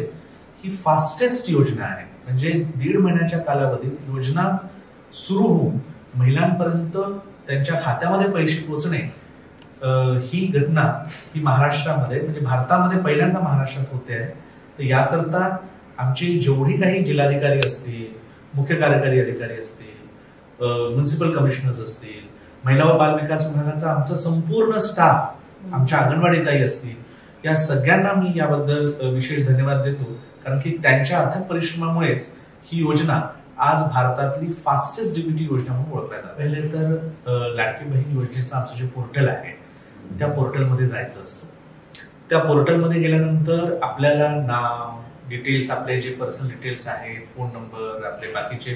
ही फास्टेस्ट योजना आहे. म्हणजे 1.5 महिन्याच्या कालावधीत योजना सुरू होऊन महिलांपर्यंत त्यांच्या खात्यामध्ये पैसे पोहोचणे ही घटना ही महाराष्ट्रामध्ये म्हणजे भारतामध्ये पहिल्यांदा महाराष्ट्रात होते आहे. तर याकरता आमची जेवढी काही जिल्हाधिकारी असतील, मुख्य कार्यकारी अधिकारी असतील, म्युनिसिपल कमिशनर्स असतील, महिला व बाल विकास विभागाचा आमचा संपूर्ण स्टाफ, आमच्या अंगणवाडी ताई असतील, या सगळ्यांना मी याबद्दल विशेष धन्यवाद देतो. कारण की त्यांच्या अथक परिश्रमामुळेच ही योजना आज भारतातली फास्टेस्ट डीबीटी योजना म्हणून ओळखल्या जाते. पहिले तर लाडकी बहीण योजनेचं आमचं जे पोर्टल आहे त्या पोर्टलमध्ये जायचं असतं. त्या पोर्टलमध्ये गेल्यानंतर आपल्याला नाव, डिटेल्स, आपले जे पर्सनल डिटेल्स आहेत, फोन नंबर, आपले बाकीचे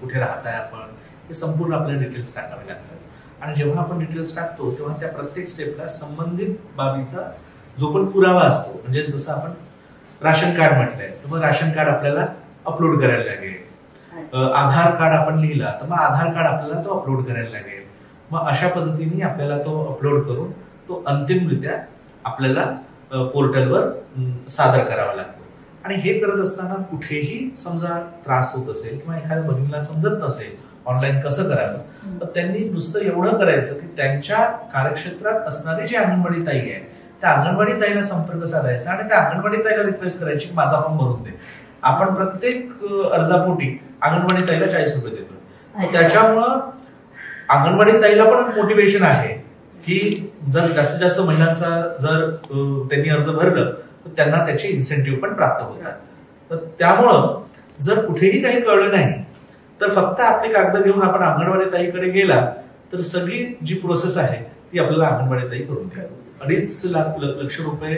कुठे राहताय आपण, हे संपूर्ण आपल्याला डिटेल्स टाकावे लागतात. आणि जेव्हा आपण डिटेल्स टाकतो तेव्हा त्या प्रत्येक स्टेपला संबंधित बाबीचा जो पण पुरावा असतो, म्हणजे जसं आपण राशन कार्ड म्हटलंय तर मग राशन कार्ड आपल्याला अपलोड करायला लागेल. आधार कार्ड आपण लिहिला तर मग आधार कार्ड आपल्याला तो अपलोड करायला लागेल. मग अशा पद्धतीने आपल्याला तो अपलोड करून तो अंतिमरित्या आपल्याला पोर्टलवर सादर करावा लागतो. आणि हे करत असताना कुठेही समजा त्रास होत असेल किंवा एखाद्या भगिनीला समजत नसेल ऑनलाईन कसं करावं, तर त्यांनी नुसतं एवढं करायचं की त्यांच्या कार्यक्षेत्रात असणारी जी अंगणवाडी ताई आहे त्या अंगणवाडी ताईला संपर्क साधायचा आणि त्या अंगणवाडी ताईला रिक्वेस्ट करायची माझा फॉर्म भरून दे. आपण प्रत्येक अर्जापोटी अंगणवाडी ताईला 40 रुपये देतो. त्याच्यामुळं अंगणवाडी ताईला पण मोटिवेशन आहे की जर जास्तीत जास्त महिलांचा जर त्यांनी अर्ज भरलं तर त्यांना त्याचे इन्सेंटिव्ह पण प्राप्त होतात. तर त्यामुळं जर कुठेही काही कळलं नाही तर फक्त आपली कागद घेऊन आपण अंगणवाडी ताईकडे गेला तर सगळी जी प्रोसेस आहे ती आपल्याला अंगणवाडी ताई करून द्या. 2.5 लाख रुपये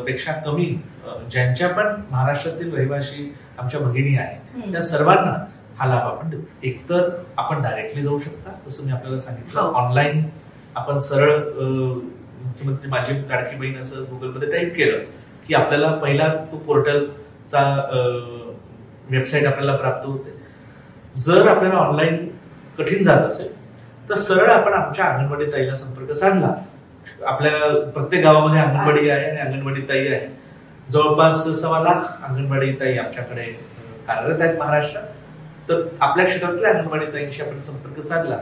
पेक्षा कमी ज्यांच्या पण महाराष्ट्रातील रहिवासी आमच्या भगिनी आहेत त्या सर्वांना हा लाभ आपण देऊ. एकतर आपण डायरेक्टली जाऊ शकता, जसं मी आपल्याला सांगितलं, ऑनलाईन आपण सरळ मुख्यमंत्री माझी लाडकी बहीण असं गुगलमध्ये टाईप केलं की आपल्याला पहिला तो पोर्टलचा वेबसाईट आपल्याला प्राप्त होते. जर आपल्याला ऑनलाईन कठीण जात असेल तर सरळ आपण आमच्या अंगणवाडी ताईला संपर्क साधला. आपल्या प्रत्येक गावामध्ये अंगणवाडी आहे आणि अंगणवाडी ताई आहे. जवळपास 1.25 लाख अंगणवाडी ताई आमच्याकडे कार्यरत आहेत महाराष्ट्रात. तर आपल्या क्षेत्रातल्या अंगणवाडी ताईंशी आपण संपर्क साधला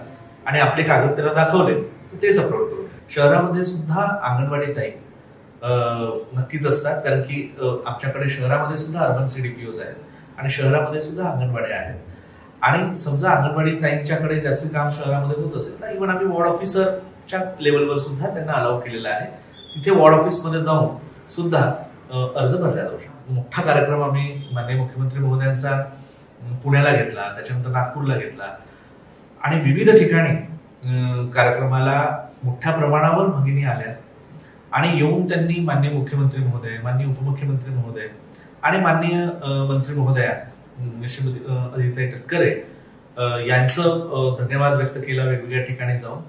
आणि आपले कागद त्याला दाखवले तर तेच अपलोड करू. शहरामध्ये सुद्धा अंगणवाडी ताई नक्कीच असतात, कारण की आमच्याकडे शहरामध्ये सुद्धा अर्बन CDPOs आहेत आणि शहरामध्ये सुद्धा अंगणवाड्या आहेत. आणि समजा अंगणवाडी ताईंच्याकडे जास्त काम शहरामध्ये होत असेल तर इव्हन आम्ही वॉर्ड ऑफिसरच्या लेवलवर सुद्धा त्यांना अलाउ केलेला आहे. तिथे वॉर्ड ऑफिसमध्ये जाऊन सुद्धा अर्ज भरला जाऊ शकतो. मोठा कार्यक्रम आम्ही माननीय मुख्यमंत्री महोदयांचा पुण्याला घेतला, त्याच्यानंतर नागपूरला घेतला आणि विविध ठिकाणी कार्यक्रमाला मोठ्या प्रमाणावर भगिनी आल्या आणि येऊन त्यांनी माननीय मुख्यमंत्री महोदय, माननीय उपमुख्यमंत्री महोदय आणि माननीय मंत्री महोदया श्रीमती अदिती तटकरे यांचं धन्यवाद व्यक्त केला वेगवेगळ्या ठिकाणी जाऊन.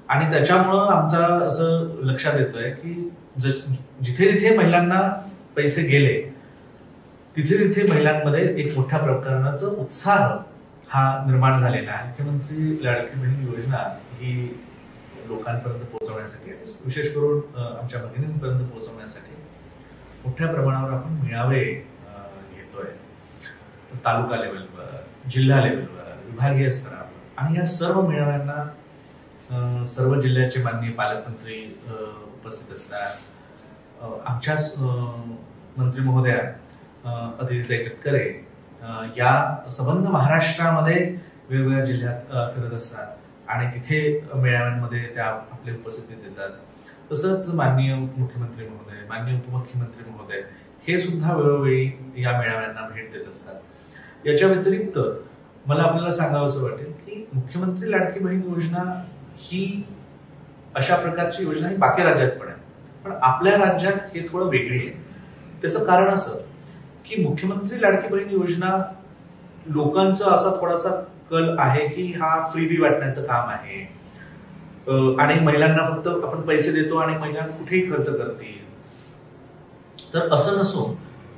आणि त्याच्यामुळं आमचा असं लक्षात येतोय की जिथे जिथे महिलांना पैसे गेले तिथे तिथे महिलांमध्ये एक मोठ्या प्रकारचा उत्साह हा निर्माण झालेला आहे. मुख्यमंत्री लाडकी बहीण योजना ही लोकांपर्यंत पोहोचवण्यासाठी, विशेष करून आमच्या भगिनींपर्यंत पोहोचवण्यासाठी मोठ्या प्रमाणावर आपण मेळावे घेतोय. तालुका लेवलवर, जिल्हा लेवलवर, विभागीय स्तरावर. आणि या सर्व मेळाव्यांना सर्व जिल्ह्याचे माननीय पालकमंत्री उपस्थित असतात. आमच्या मंत्री महोदया अदिती तटकरे या संबंध महाराष्ट्रामध्ये वेगवेगळ्या जिल्ह्यात फिरत असतात आणि तिथे मेळाव्यांमध्ये त्या आपली उपस्थिती देतात. तसंच माननीय मुख्यमंत्री महोदय, माननीय उपमुख्यमंत्री महोदय हे सुद्धा वेळोवेळी या मेळाव्यांना भेट देत असतात. याच्या व्यतिरिक्त मला आपल्याला सांगावंसं वाटेल की मुख्यमंत्री लाडकी बहीण योजना ही अशा प्रकारची योजना ही बाकी राज्यात पण आहे. पण आपल्या राज्यात हे थोडं वेगळी आहे. त्याचं कारण असं की मुख्यमंत्री लाडकी बहीण योजना लोकांचा असा थोडासा कल आहे की हा फ्रीबी वाटण्याचं काम आहे आणि महिलांना फक्त आपण पैसे देतो आणि महिला कुठेही खर्च करतील. तर असं नसून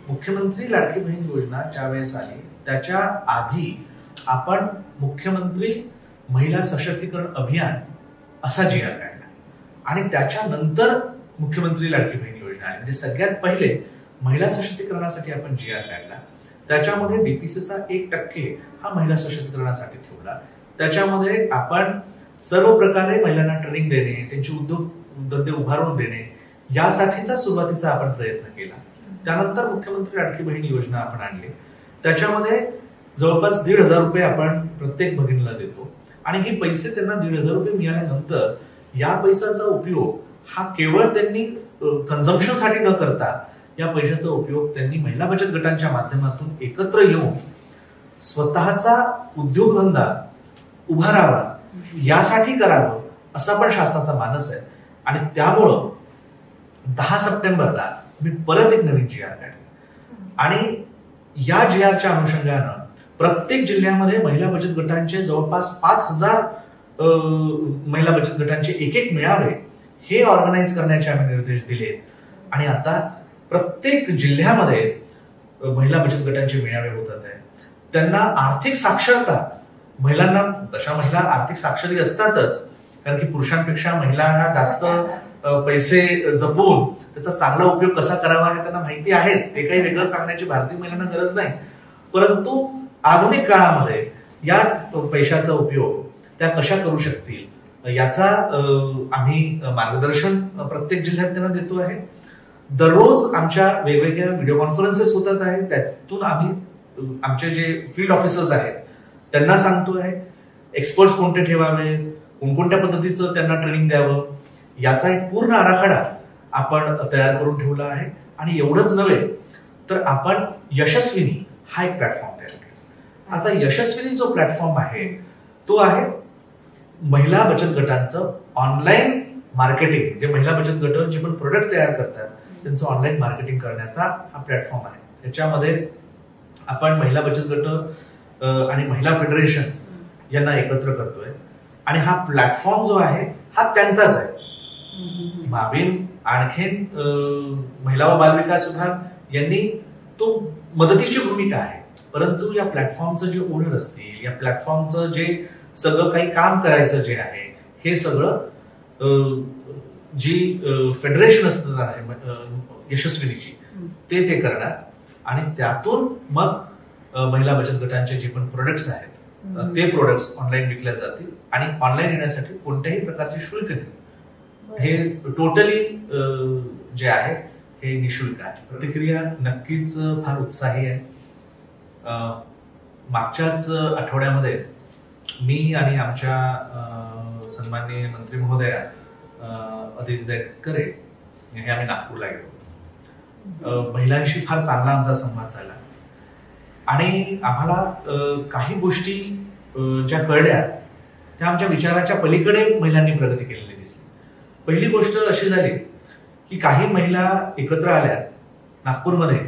मुख्यमंत्री लाडकी बहीण योजना ज्या वेळेस आली त्याच्या आधी आपण मुख्यमंत्री महिला सशक्तीकरण अभियान असा GR काढला आणि त्याच्यानंतर मुख्यमंत्री लाडकी बहीण योजना आली. म्हणजे सगळ्यात पहिले महिला सशक्तीकरणासाठी आपण GR काढला. त्याच्यामध्ये DPCचा 1% हा महिला सशक्तीकरणासाठी ठेवला. त्याच्यामध्ये आपण सर्व प्रकारे महिलांना ट्रेनिंग देणे, त्यांचे उद्योगधंदे उभारून देणे यासाठीचा सुरुवातीचा आपण प्रयत्न केला. त्यानंतर मुख्यमंत्री लाडकी बहीण योजना आपण आणली. त्याच्यामध्ये जवळपास 1,500 रुपये आपण प्रत्येक भगिनीला देतो आणि हे पैसे त्यांना 1,500 रुपये मिळाल्यानंतर या पैशाचा उपयोग हा केवळ त्यांनी कन्झम्पशनसाठी न करता या पैशाचा उपयोग त्यांनी महिला बचत गटांच्या माध्यमातून एकत्र येऊन स्वतःचा उद्योगधंदा उभारावा यासाठी करावं असा पण शासनाचा मानस आहे. आणि त्यामुळं 10 सप्टेंबरला मी परत एक नवीन GR काढली आणि या GRच्या अनुषंगानं प्रत्येक जिल्ह्यामध्ये महिला बचत गटांचे जवळपास 5,000 महिला बचत गटांचे एक मेळावे हे ऑर्गनाईज करण्याचे आम्ही निर्देश दिले. आणि आता प्रत्येक जिल्ह्यामध्ये महिला बचत गटांचे मेळावे होतात आहे. त्यांना आर्थिक साक्षरता, महिलांना तशा महिला आर्थिक साक्षरी असतातच कारण की पुरुषांपेक्षा महिलांना जास्त पैसे जपून त्याचा चांगला उपयोग कसा करावा हे त्यांना माहिती आहेच. ते काही वेगळं सांगण्याची भारतीय महिलांना गरज नाही. परंतु आधुनिक काळामध्ये या पैशाचा उपयोग त्या कशा करू शकतील याचा आम्ही मार्गदर्शन प्रत्येक जिल्ह्यात त्यांना देतो आहे. दररोज आमच्या वेगवेगळ्या व्हिडिओ कॉन्फरन्सेस होतात आहेत. त्यातून आम्ही आमचे जे फील्ड ऑफिसर्स आहेत त्यांना सांगतो आहे एक्सपर्ट्स कोणते ठेवावे, कोणकोणत्या पद्धतीचं त्यांना ट्रेनिंग द्यावं याचा एक पूर्ण आराखडा आपण तयार करून ठेवला आहे. आणि एवढंच नव्हे तर आपण यशस्विनी हा एक प्लॅटफॉर्म तयार केला. आता यशस्विनी जो प्लॅटफॉर्म आहे तो आहे महिला बचत गटांचं ऑनलाईन मार्केटिंग. जे महिला बचत गट जे पण प्रोडक्ट तयार करतात त्यांचं ऑनलाईन मार्केटिंग करण्याचा हा प्लॅटफॉर्म आहे. त्याच्यामध्ये आपण महिला बचत गट आणि महिला फेडरेशन यांना एकत्र करतोय आणि हा प्लॅटफॉर्म जो आहे हा त्यांचाच आहे. मावीन आणखीन महिला व बालविकास विभाग यांनी तो मदतीची भूमिका आहे. परंतु या प्लॅटफॉर्मचं जे ओनर असतील, या प्लॅटफॉर्मचं जे सगळं काही काम करायचं जे आहे हे सगळं जी फेडरेशन असणार यशस्विनीची ते करणार आणि त्यातून मग महिला बचत गटांचे जे पण प्रोडक्ट्स आहेत ते प्रोडक्ट्स ऑनलाईन विकल्या जातील आणि ऑनलाईन येण्यासाठी कोणत्याही प्रकारचे शुल्क नाही. हे टोटली जे आहे हे निशुल्क आहे. प्रतिक्रिया नक्कीच फार उत्साही आहे. मागच्याच आठवड्यामध्ये मी आणि आमच्या सन्माननीय मंत्री महोदया अदिती तटकरे हे आम्ही नागपूरला गेलो. महिलांशी फार चांगला आमचा संवाद झाला आणि आम्हाला काही गोष्टी ज्या कळल्या त्या आमच्या विचाराच्या पलीकडे महिलांनी प्रगती केलेली दिसली. पहिली गोष्ट अशी झाली की काही महिला एकत्र आल्या नागपूरमध्ये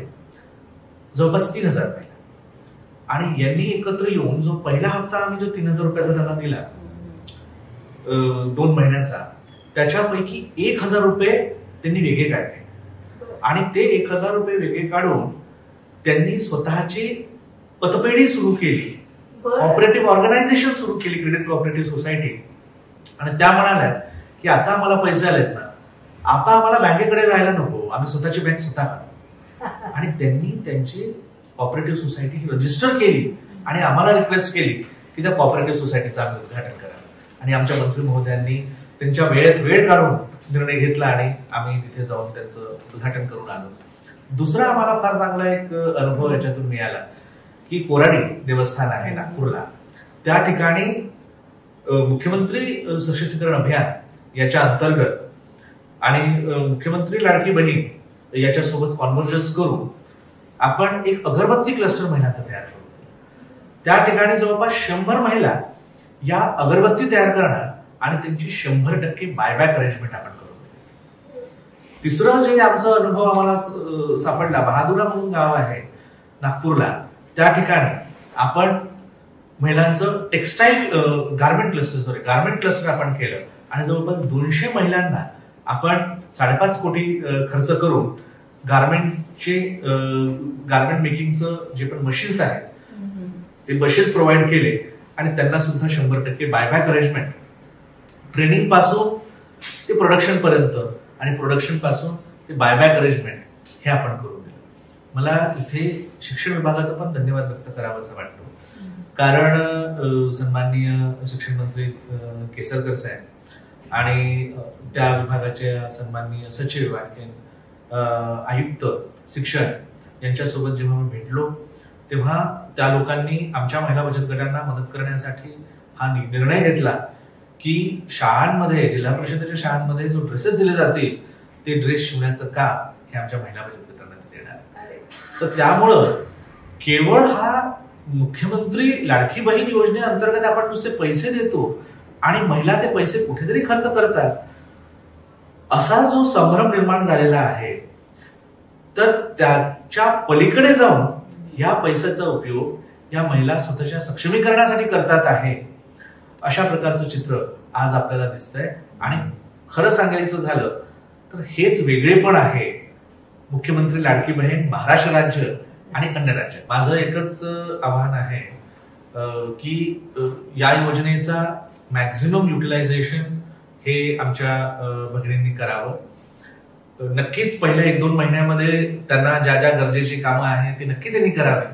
जवळपास 3,000 महिला आणि यांनी एकत्र येऊन जो पहिला हप्ता आम्ही जो 3,000 रुपयाचा त्यांना दिला 2 महिन्याचा त्याच्यापैकी 1,000 रुपये त्यांनी वेगळे काढले आणि ते 1,000 रुपये वेगळे काढून त्यांनी स्वतःची पतपेढी सुरू केली, कॉपरेटिव्ह ऑर्गनायझेशन सुरू केली, क्रेडिट कोऑपरेटिव्ह सोसायटी. आणि त्या म्हणाल्या की आता आम्हाला पैसे आलेत ना, आता आम्हाला बँकेकडे जायला नको, आम्ही स्वतःची बँक स्वतः काढू. आणि त्यांनी त्यांची कॉपरेटिव्ह सोसायटी ही रजिस्टर केली आणि आम्हाला रिक्वेस्ट केली की त्या कॉपरेटिव्ह सोसायटीचं आम्ही उद्घाटन करावं. आणि आमच्या मंत्री महोदयांनी त्यांच्या वेळेत वेळ काढून निर्णय घेतला आणि आम्ही तिथे जाऊन त्यांचं उद्घाटन करून आलो. दुसरा आम्हाला फार चांगला एक अनुभव याच्यातून मिळाला की कोराडी देवस्थान आहे नागपूरला, त्या ठिकाणी मुख्यमंत्री सशक्तीकरण अभियान याच्या अंतर्गत आणि मुख्यमंत्री लाडकी बहीण याच्यासोबत कॉन्व्हर्जन्स करून आपण एक अगरबत्ती क्लस्टर महिलांचा तयार करू. त्या ठिकाणी जवळपास 100 महिला या अगरबत्ती तयार करणार आणि त्यांची 100% बायबॅक अरेंजमेंट आपण करू. तिसरं जे आमचा अनुभव आम्हाला सापडला, बहादुरा म्हणून गाव आहे नागपूरला, त्या ठिकाणी आपण महिलांचं टेक्सटाईल गार्मेंट क्लस्टर आपण केलं आणि जवळपास 200 महिलांना आपण 5.5 कोटी खर्च करून गार्मेंट मेकिंगचं जे पण मशीन्स आहेत ते मशीन्स प्रोव्हाइड केले आणि त्यांना सुद्धा 100% बायबॅक अरेंजमेंट, ट्रेनिंग पासून ते प्रोडक्शन पर्यंत आणि प्रोडक्शन पासून ते बायबॅक अरेंजमेंट हे आपण करून दिलं. मला इथे शिक्षण विभागाचा पण धन्यवाद व्यक्त करावा असं वाटतो, कारण सन्माननीय शिक्षण मंत्री केसरकर साहेब आणि त्या विभागाच्या सन्माननीय सचिव आणखी आयुक्त शिक्षण यांच्यासोबत जेव्हा मी भेटलो तेव्हा त्या लोकांनी आमच्या महिला बचत गटांना मदत करण्यासाठी हा निर्णय घेतला की शाळांमध्ये, जिल्हा परिषदेच्या शाळांमध्ये जो ड्रेसेस दिले जातील ते ड्रेस शिवण्याचं काम हे आमच्या महिला बचत गटांना देणार. तर त्यामुळं केवळ हा मुख्यमंत्री लाडकी बहीण योजनेअंतर्गत आपण नुसते पैसे देतो आणि महिला ते पैसे कुठेतरी खर्च करतात असा जो संभ्रम निर्माण झालेला आहे, तर त्याच्या पलीकडे जाऊन या पैशाचा उपयोग या महिला स्वतःच्या सक्षमीकरणासाठी करतात आहे, अशा प्रकारचं चित्र आज आपल्याला दिसतंय. आणि खरं सांगायचं झालं तर हेच वेगळेपण आहे मुख्यमंत्री लाडकी बहीण महाराष्ट्र राज्य आणि अन्य राज्य. माझं एकच आव्हान आहे की या योजनेचा मॅक्झिमम युटिलायझेशन हे आमच्या भगिनींनी करावं. नक्कीच पहिल्या 1-2 महिन्यामध्ये त्यांना ज्या ज्या गरजेची कामं आहेत ती नक्की त्यांनी करावी,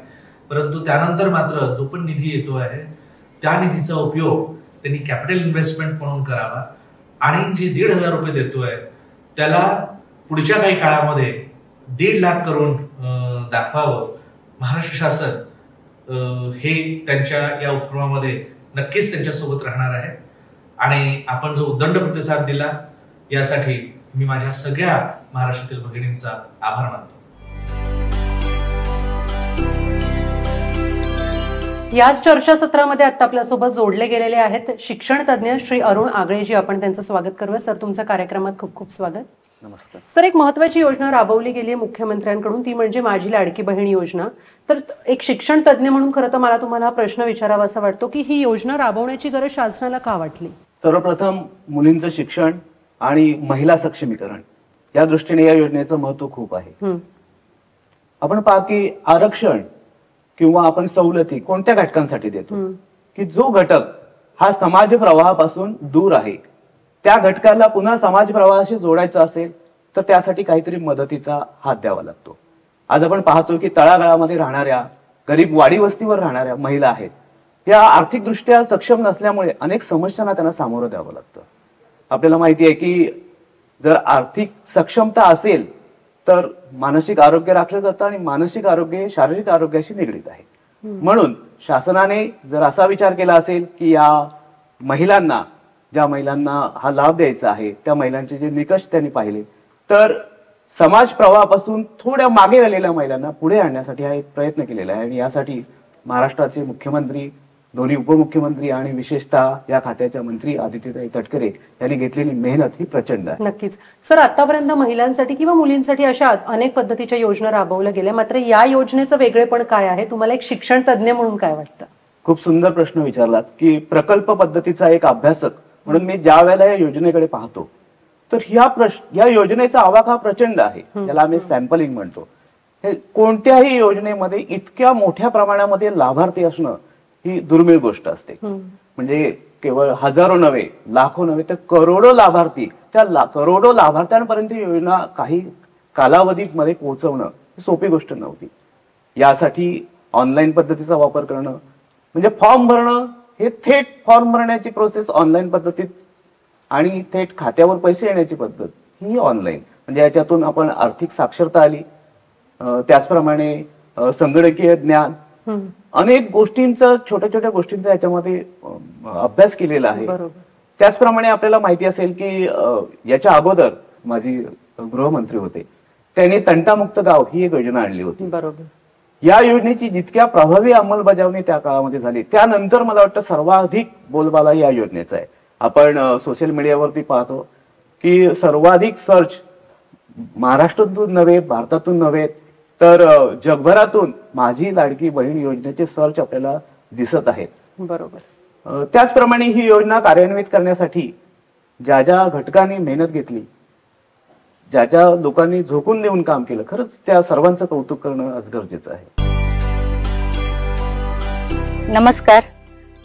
परंतु त्यानंतर मात्र जो पण निधी येतो आहे त्या निधीचा उपयोग त्यांनी कॅपिटल इन्व्हेस्टमेंट म्हणून करावा आणि जे 1,500 रुपये देतोय त्याला पुढच्या काही काळामध्ये 1.5 लाख करून दाखवावं. महाराष्ट्र शासन हे त्यांच्या या उपक्रमामध्ये नक्कीच त्यांच्यासोबत राहणार आहे आणि आपण जो उदंड प्रतिसाद दिला यासाठी मी माझ्या सगळ्या महाराष्ट्रातील भगिनींचा आभार मानतो.
याच चर्चासत्रामध्ये आता आपल्यासोबत जोडले गेलेले आहेत शिक्षण तज्ज्ञ श्री अरुण आगळेजी. आपण त्यांचं स्वागत करूया. सर, तुमचं कार्यक्रमात खूप खूप स्वागत.
नमस्कार
सर, एक महत्वाची योजना राबवली गेली आहे मुख्यमंत्र्यांकडून, ती म्हणजे माझी लाडकी बहीण योजना. तर एक शिक्षण तज्ज्ञ म्हणून खरं तर मला तुम्हाला प्रश्न विचारावा असा वाटतो की ही योजना राबवण्याची गरज शासनाला का वाटली?
सर्वप्रथम मुलींचं शिक्षण आणि महिला सक्षमीकरण या दृष्टीने या योजनेचं महत्व खूप आहे. आपण पहा की आरक्षण किंवा आपण सवलती कोणत्या घटकांसाठी देतो की जो घटक हा समाज प्रवाहापासून दूर आहे, त्या घटकाला पुन्हा समाज प्रवाहाशी जोडायचा असेल तर त्यासाठी काहीतरी मदतीचा हात द्यावा लागतो. आज आपण पाहतो की तळागाळामध्ये राहणाऱ्या, गरीब वाडी वस्तीवर राहणाऱ्या महिला आहेत, या आर्थिकदृष्ट्या सक्षम नसल्यामुळे अनेक समस्यांना त्यांना सामोरं द्यावं लागतं. आपल्याला माहिती आहे की जर आर्थिक सक्षमता असेल तर मानसिक आरोग्य राखलं जातं आणि मानसिक आरोग्य हे शारीरिक आरोग्याशी निगडीत आहे. म्हणून शासनाने जर असा विचार केला असेल की या महिलांना, ज्या महिलांना हा लाभ द्यायचा आहे त्या महिलांचे जे निकष त्यांनी पाहिले तर समाज प्रवाहापासून थोड्या मागे राहिलेल्या महिलांना पुढे आणण्यासाठी हा एक प्रयत्न केलेला आहे. आणि यासाठी महाराष्ट्राचे मुख्यमंत्री, दोन्ही उपमुख्यमंत्री आणि विशेषतः या खात्याच्या मंत्री आदित्यताई तटकरे यांनी घेतलेली मेहनत ही प्रचंड आहे.
नक्कीच. सर, आतापर्यंत महिलांसाठी किंवा मुलींसाठी अशा अनेक पद्धतीच्या योजना राबवल्या गेल्या, मात्र या योजनेचं वेगळेपण काय आहे? तुम्हाला एक शिक्षण तज्ज्ञ म्हणून काय वाटतं?
खूप सुंदर प्रश्न विचारलात की प्रकल्प पद्धतीचा एक अभ्यासक म्हणून मी ज्या वेळेला या योजनेकडे पाहतो तर या योजनेचा आवाका प्रचंड आहे, त्याला आम्ही सॅम्पलिंग म्हणतो. हे कोणत्याही योजनेमध्ये इतक्या मोठ्या प्रमाणामध्ये लाभार्थी असणं ही दुर्मिळ गोष्ट असते. म्हणजे केवळ हजारो नव्हे, लाखो नव्हे तर करोडो लाभार्थी, त्या करोडो लाभार्थ्यांपर्यंत योजना काही कालावधीमध्ये पोहोचवणं ही सोपी गोष्ट नव्हती. यासाठी ऑनलाईन पद्धतीचा वापर करणं म्हणजे फॉर्म भरणं, हे थेट फॉर्म भरण्याची प्रोसेस ऑनलाईन पद्धतीत आणि थेट खात्यावर पैसे येण्याची पद्धत ही ऑनलाईन. म्हणजे याच्यातून आपण आर्थिक साक्षरता आली, त्याचप्रमाणे संगणकीय ज्ञान, अनेक गोष्टींचा, छोट्या छोट्या गोष्टींचा याच्यामध्ये अभ्यास केलेला आहे. त्याचप्रमाणे आपल्याला माहिती असेल की याच्या अगोदर माझी गृहमंत्री होते, त्यांनी तंटामुक्त गाव ही एक योजना आणली होती.
बरोबर.
या योजनेची जितक्या प्रभावी अंमलबजावणी त्या काळामध्ये झाली त्यानंतर मला वाटतं सर्वाधिक बोलबाला या योजनेचा आहे. आपण सोशल मीडियावरती पाहतो की सर्वाधिक सर्च महाराष्ट्रातून नव्हे, भारतातून नव्हे, तर जगभरातून माझी लाडकी बहीण योजनेचे सर्च आपल्याला दिसत आहेत.
बरोबर.
त्याचप्रमाणे ही योजना कार्यान्वित करण्यासाठी ज्या ज्या घटकांनी मेहनत घेतली, ज्या ज्या लोकांनी झोकून देऊन काम केलं, खरंच त्या सर्वांचं कौतुक करणं आज गरजेचं आहे.
नमस्कार,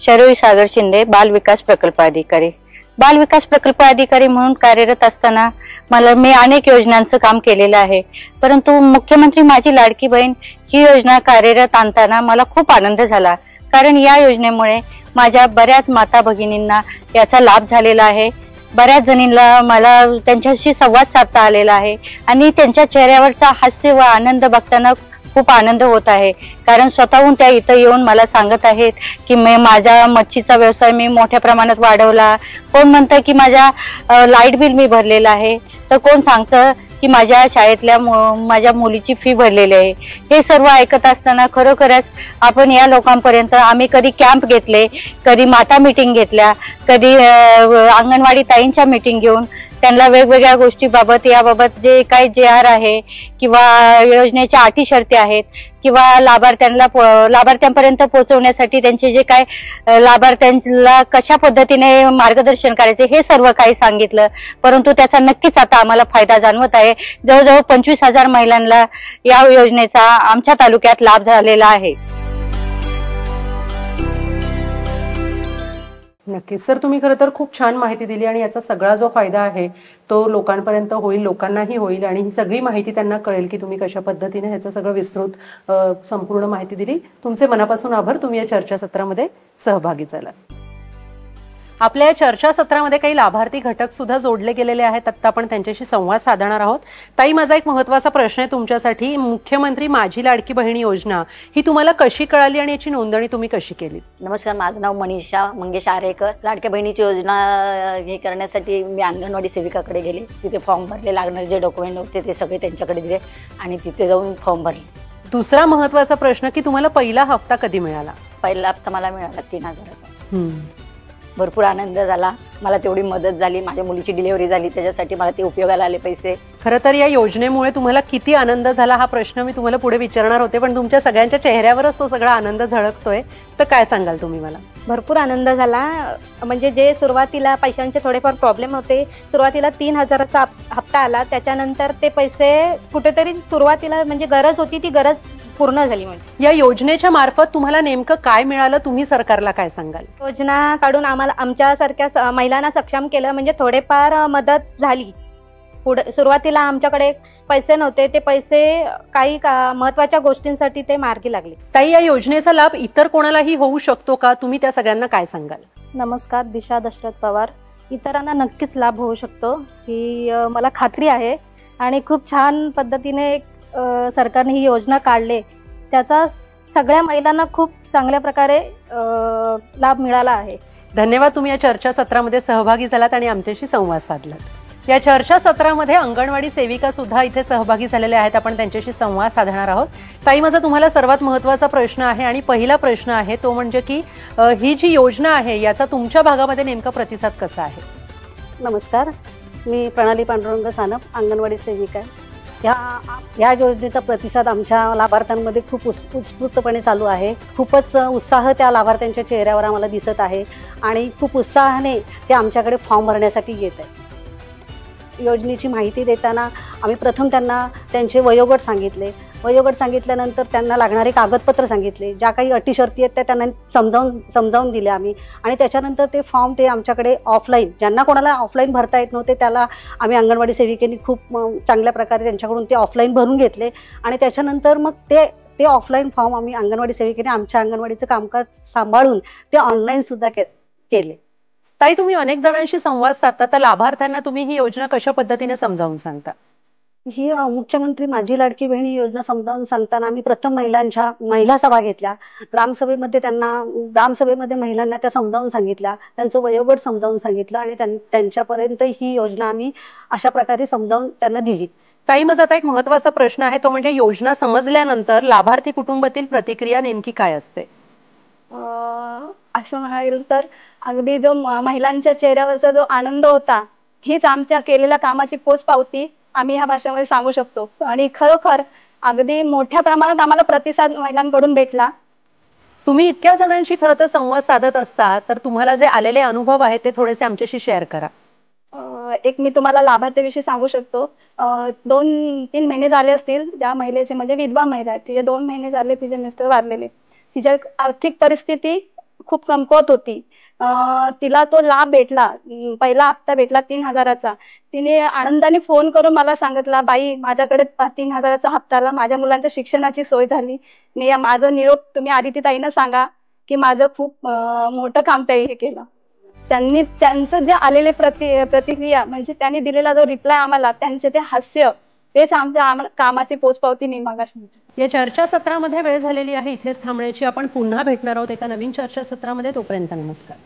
शरयू सागर शिंदे, बाल विकास प्रकल्प अधिकारी. बाल विकास प्रकल्प अधिकारी म्हणून कार्यरत असताना मी अनेक योजनांचं काम केलेलं आहे, परंतु मुख्यमंत्री माझी लाडकी बहीण ही योजना कार्यरत आणताना मला खूप आनंद झाला. कारण या योजनेमुळे माझ्या बऱ्याच माता भगिनींना याचा लाभ झालेला आहे. बऱ्याच जणींना मला त्यांच्याशी संवाद साधता आलेला आहे आणि त्यांच्या चेहऱ्यावरचा हास्य व आनंद बघताना खूप आनंद होत आहे. कारण स्वतःहून त्या इथं येऊन मला सांगत आहेत की माझा मच्छीचा व्यवसाय मी मोठ्या प्रमाणात वाढवला. कोण म्हणतं की माझ्या लाईट बिल मी भरलेलं आहे, तर कोण सांगतं की माझ्या शाळेतल्या माझ्या मुलीची फी भरलेली आहे. हे सर्व ऐकत असताना खरोखरच आपण या लोकांपर्यंत आम्ही कधी कॅम्प घेतले, कधी माता मीटिंग घेतल्या, कधी अंगणवाडी ताईंच्या मीटिंग घेऊन त्यांना वेगवेगळ्या गोष्टीबाबत याबाबत जे काही JR आहे किंवा योजनेच्या अटी शर्ती आहेत किंवा लाभार्थ्यांपर्यंत पोहोचवण्यासाठी त्यांचे जे काय लाभार्थ्यांना कशा पद्धतीने मार्गदर्शन करायचे हे सर्व काही सांगितलं. परंतु त्याचा नक्कीच आता आम्हाला फायदा जाणवत आहे. जवळजवळ 25,000 महिलांना या योजनेचा आमच्या तालुक्यात लाभ झालेला आहे.
नक्कीच सर, तुम्ही खरं तर खूप छान माहिती दिली आणि याचा सगळा जो फायदा आहे तो लोकांपर्यंत होईल, लोकांनाही होईल आणि ही सगळी माहिती त्यांना कळेल की तुम्ही कशा पद्धतीने ह्याचं सगळं विस्तृत संपूर्ण माहिती दिली. तुमचे मनापासून आभार. तुम्ही या चर्चासत्रामध्ये सहभागी झालात. आपल्या या चर्चासत्रामध्ये काही लाभार्थी घटक सुद्धा जोडले गेलेले आहेत. आता आपण त्यांच्याशी संवाद साधणार आहोत. ताई, माझा एक महत्त्वाचा प्रश्न आहे तुमच्यासाठी. मुख्यमंत्री माझी लाडकी बहीण योजना ही तुम्हाला कशी कळाली आणि याची नोंदणी तुम्ही कशी केली?
नमस्कार, माझं नाव मनीषा मंगेश आरेकर. लाडक्या बहिणीची योजना हे करण्यासाठी मी अंगणवाडी सेविकाकडे गेले. तिथे फॉर्म भरले, लागणारे जे डॉक्युमेंट होते ते सगळे त्यांच्याकडे दिले आणि तिथे जाऊन फॉर्म भरले.
दुसरा महत्त्वाचा प्रश्न की तुम्हाला पहिला हप्ता कधी मिळाला?
पहिला हप्ता मला मिळाला 3,000. भरपूर आनंद झाला. मला तेवढी मदत झाली, माझ्या मुलीची डिलिव्हरी झाली, त्याच्यासाठी मला ते उपयोगाला आले पैसे.
खरं तर या योजनेमुळे तुम्हाला किती आनंद झाला हा प्रश्न मी तुम्हाला पुढे विचारणार होते, पण तुमच्या सगळ्यांच्या चेहऱ्यावरच तो सगळा आनंद झळकतोय. तर काय सांगाल तुम्ही मला?
भरपूर आनंद झाला. म्हणजे जे सुरुवातीला पैशांचे थोडेफार प्रॉब्लेम होते, सुरुवातीला 3,000चा हप्ता आला. त्याच्यानंतर ते पैसे कुठेतरी सुरुवातीला म्हणजे गरज होती ती गरज पूर्ण झाली. म्हणजे
या योजनेच्या मार्फत तुम्हाला नेमकं काय मिळालं, तुम्ही सरकारला काय सांगाल?
योजना काढून आम्हाला आमच्यासारख्या महिलांना सक्षम केलं, म्हणजे थोडेफार मदत झाली. पुढे सुरुवातीला आमच्याकडे पैसे नव्हते, ते पैसे काही महत्वाच्या गोष्टींसाठी ते मार्गी लागले.
ताई, या योजनेचा लाभ इतर कोणालाही होऊ शकतो का? तुम्ही त्या सगळ्यांना काय सांगाल?
नमस्कार, दिशा दशरथ पवार. इतरांना नक्कीच लाभ होऊ शकतो ही मला खात्री आहे आणि खूप छान पद्धतीने सरकारने ही योजना काढले, त्याचा सगळ्या महिलांना खूप चांगल्या प्रकारे लाभ मिळाला आहे.
धन्यवाद. तुम्ही या चर्चासत्रामध्ये सहभागी झालात आणि आमच्याशी संवाद साधलात. या चर्चासत्रामध्ये अंगणवाडी सेविका सुद्धा इथे सहभागी झालेल्या आहेत. आपण त्यांच्याशी संवाद साधणार आहोत. ताई, माझा तुम्हाला सर्वात महत्त्वाचा प्रश्न आहे आणि पहिला प्रश्न आहे तो म्हणजे की ही जी योजना आहे याचा तुमच्या भागामध्ये नेमका प्रतिसाद कसा आहे?
नमस्कार, मी प्रणाली पांडुरंग सानप, अंगणवाडी सेविका. या योजनेचा प्रतिसाद आमच्या लाभार्थ्यांमध्ये खूप उत्स्फूर्तपणे चालू आहे. खूपच उत्साह त्या लाभार्थ्यांच्या चेहऱ्यावर आम्हाला दिसत आहे आणि खूप उत्साहाने ते आमच्याकडे फॉर्म भरण्यासाठी येत आहे. योजनेची माहिती देताना आम्ही प्रथम त्यांना त्यांचे वयोगट सांगितले. वयोगट सांगितल्यानंतर त्यांना लागणारे कागदपत्र सांगितले. ज्या काही अटी शर्ती आहेत त्या त्यांना समजावून दिल्या आम्ही. आणि त्याच्यानंतर ते फॉर्म ते आमच्याकडे ऑफलाईन, ज्यांना कोणाला ऑफलाईन भरता येत नव्हते त्याला आम्ही अंगणवाडी सेविकेने खूप चांगल्या प्रकारे त्यांच्याकडून ते ऑफलाईन भरून घेतले. आणि त्याच्यानंतर मग ते ऑफलाईन फॉर्म आम्ही अंगणवाडी सेविकेने आमच्या अंगणवाडीचं कामकाज सांभाळून ते ऑनलाईन सुद्धा केले.
ताई, तुम्ही अनेक जणांशी संवाद साधता, तर लाभार्थ्यांना तुम्ही ही योजना कशा पद्धतीने समजावून सांगता?
ही मुख्यमंत्री माझी लाडकी बहीण योजना समजावून सांगताना आम्ही प्रथम महिला सभा घेतल्या. ग्रामसभेमध्ये महिलांना त्या समजावून सांगितल्या, त्यांचं वयोगट समजावून सांगितलं आणि त्यांच्यापर्यंत ही योजना आम्ही अशा प्रकारे समजावून त्यांना दिली.
ताई, माझा आता एक महत्त्वाचा प्रश्न आहे तो म्हणजे योजना समजल्यानंतर लाभार्थी कुटुंबातील प्रतिक्रिया नेमकी काय असते?
असं म्हणाल तर अगदी जो महिलांच्या चेहऱ्यावरचा जो आनंद होता हीच आमच्या केलेल्या कामाची पोचपावती आम्ही ह्या भाषेमध्ये सांगू शकतो. आणि खरोखर अगदी मोठ्या प्रमाणात आम्हाला प्रतिसाद महिलांकडून भेटला.
तुम्ही इतक्या जणांशी खरं तर संवाद साधत असता, तर तुम्हाला जे आलेले अनुभव आहेत ते थोडेसे आमच्याशी शेअर करा.
एक मी तुम्हाला लाभार्थीविषयी सांगू शकतो. 2-3 महिने झाले असतील ज्या महिलेचे, म्हणजे विधवा महिला आहे, तिचे 2 महिने झाले तिचे मिस्टर वारलेले. तिची आर्थिक परिस्थिती खूप कमकुवत होती. तिला तो लाभ भेटला, पहिला हप्ता भेटला 3,000चा. तिने आनंदाने फोन करून मला सांगितला, बाई माझ्याकडे 3,000चा हप्ता आला, माझ्या मुलांच्या शिक्षणाची सोय झाली. माझं निरोप तुम्ही आदिती ताईंना सांगा की माझं खूप मोठं काम ताई हे केलं. त्यांचं जे आलेले प्रतिक्रिया, म्हणजे त्यांनी दिलेला जो रिप्लाय आम्हाला, त्यांचे ते हास्य, तेच आमच्या कामाची पोचपावती निमागाशी.
या चर्चासत्रामध्ये वेळ झालेली आहे इथेच थांबण्याची. आपण पुन्हा भेटणार आहोत एका नवीन चर्चासत्रामध्ये. तोपर्यंत नमस्कार.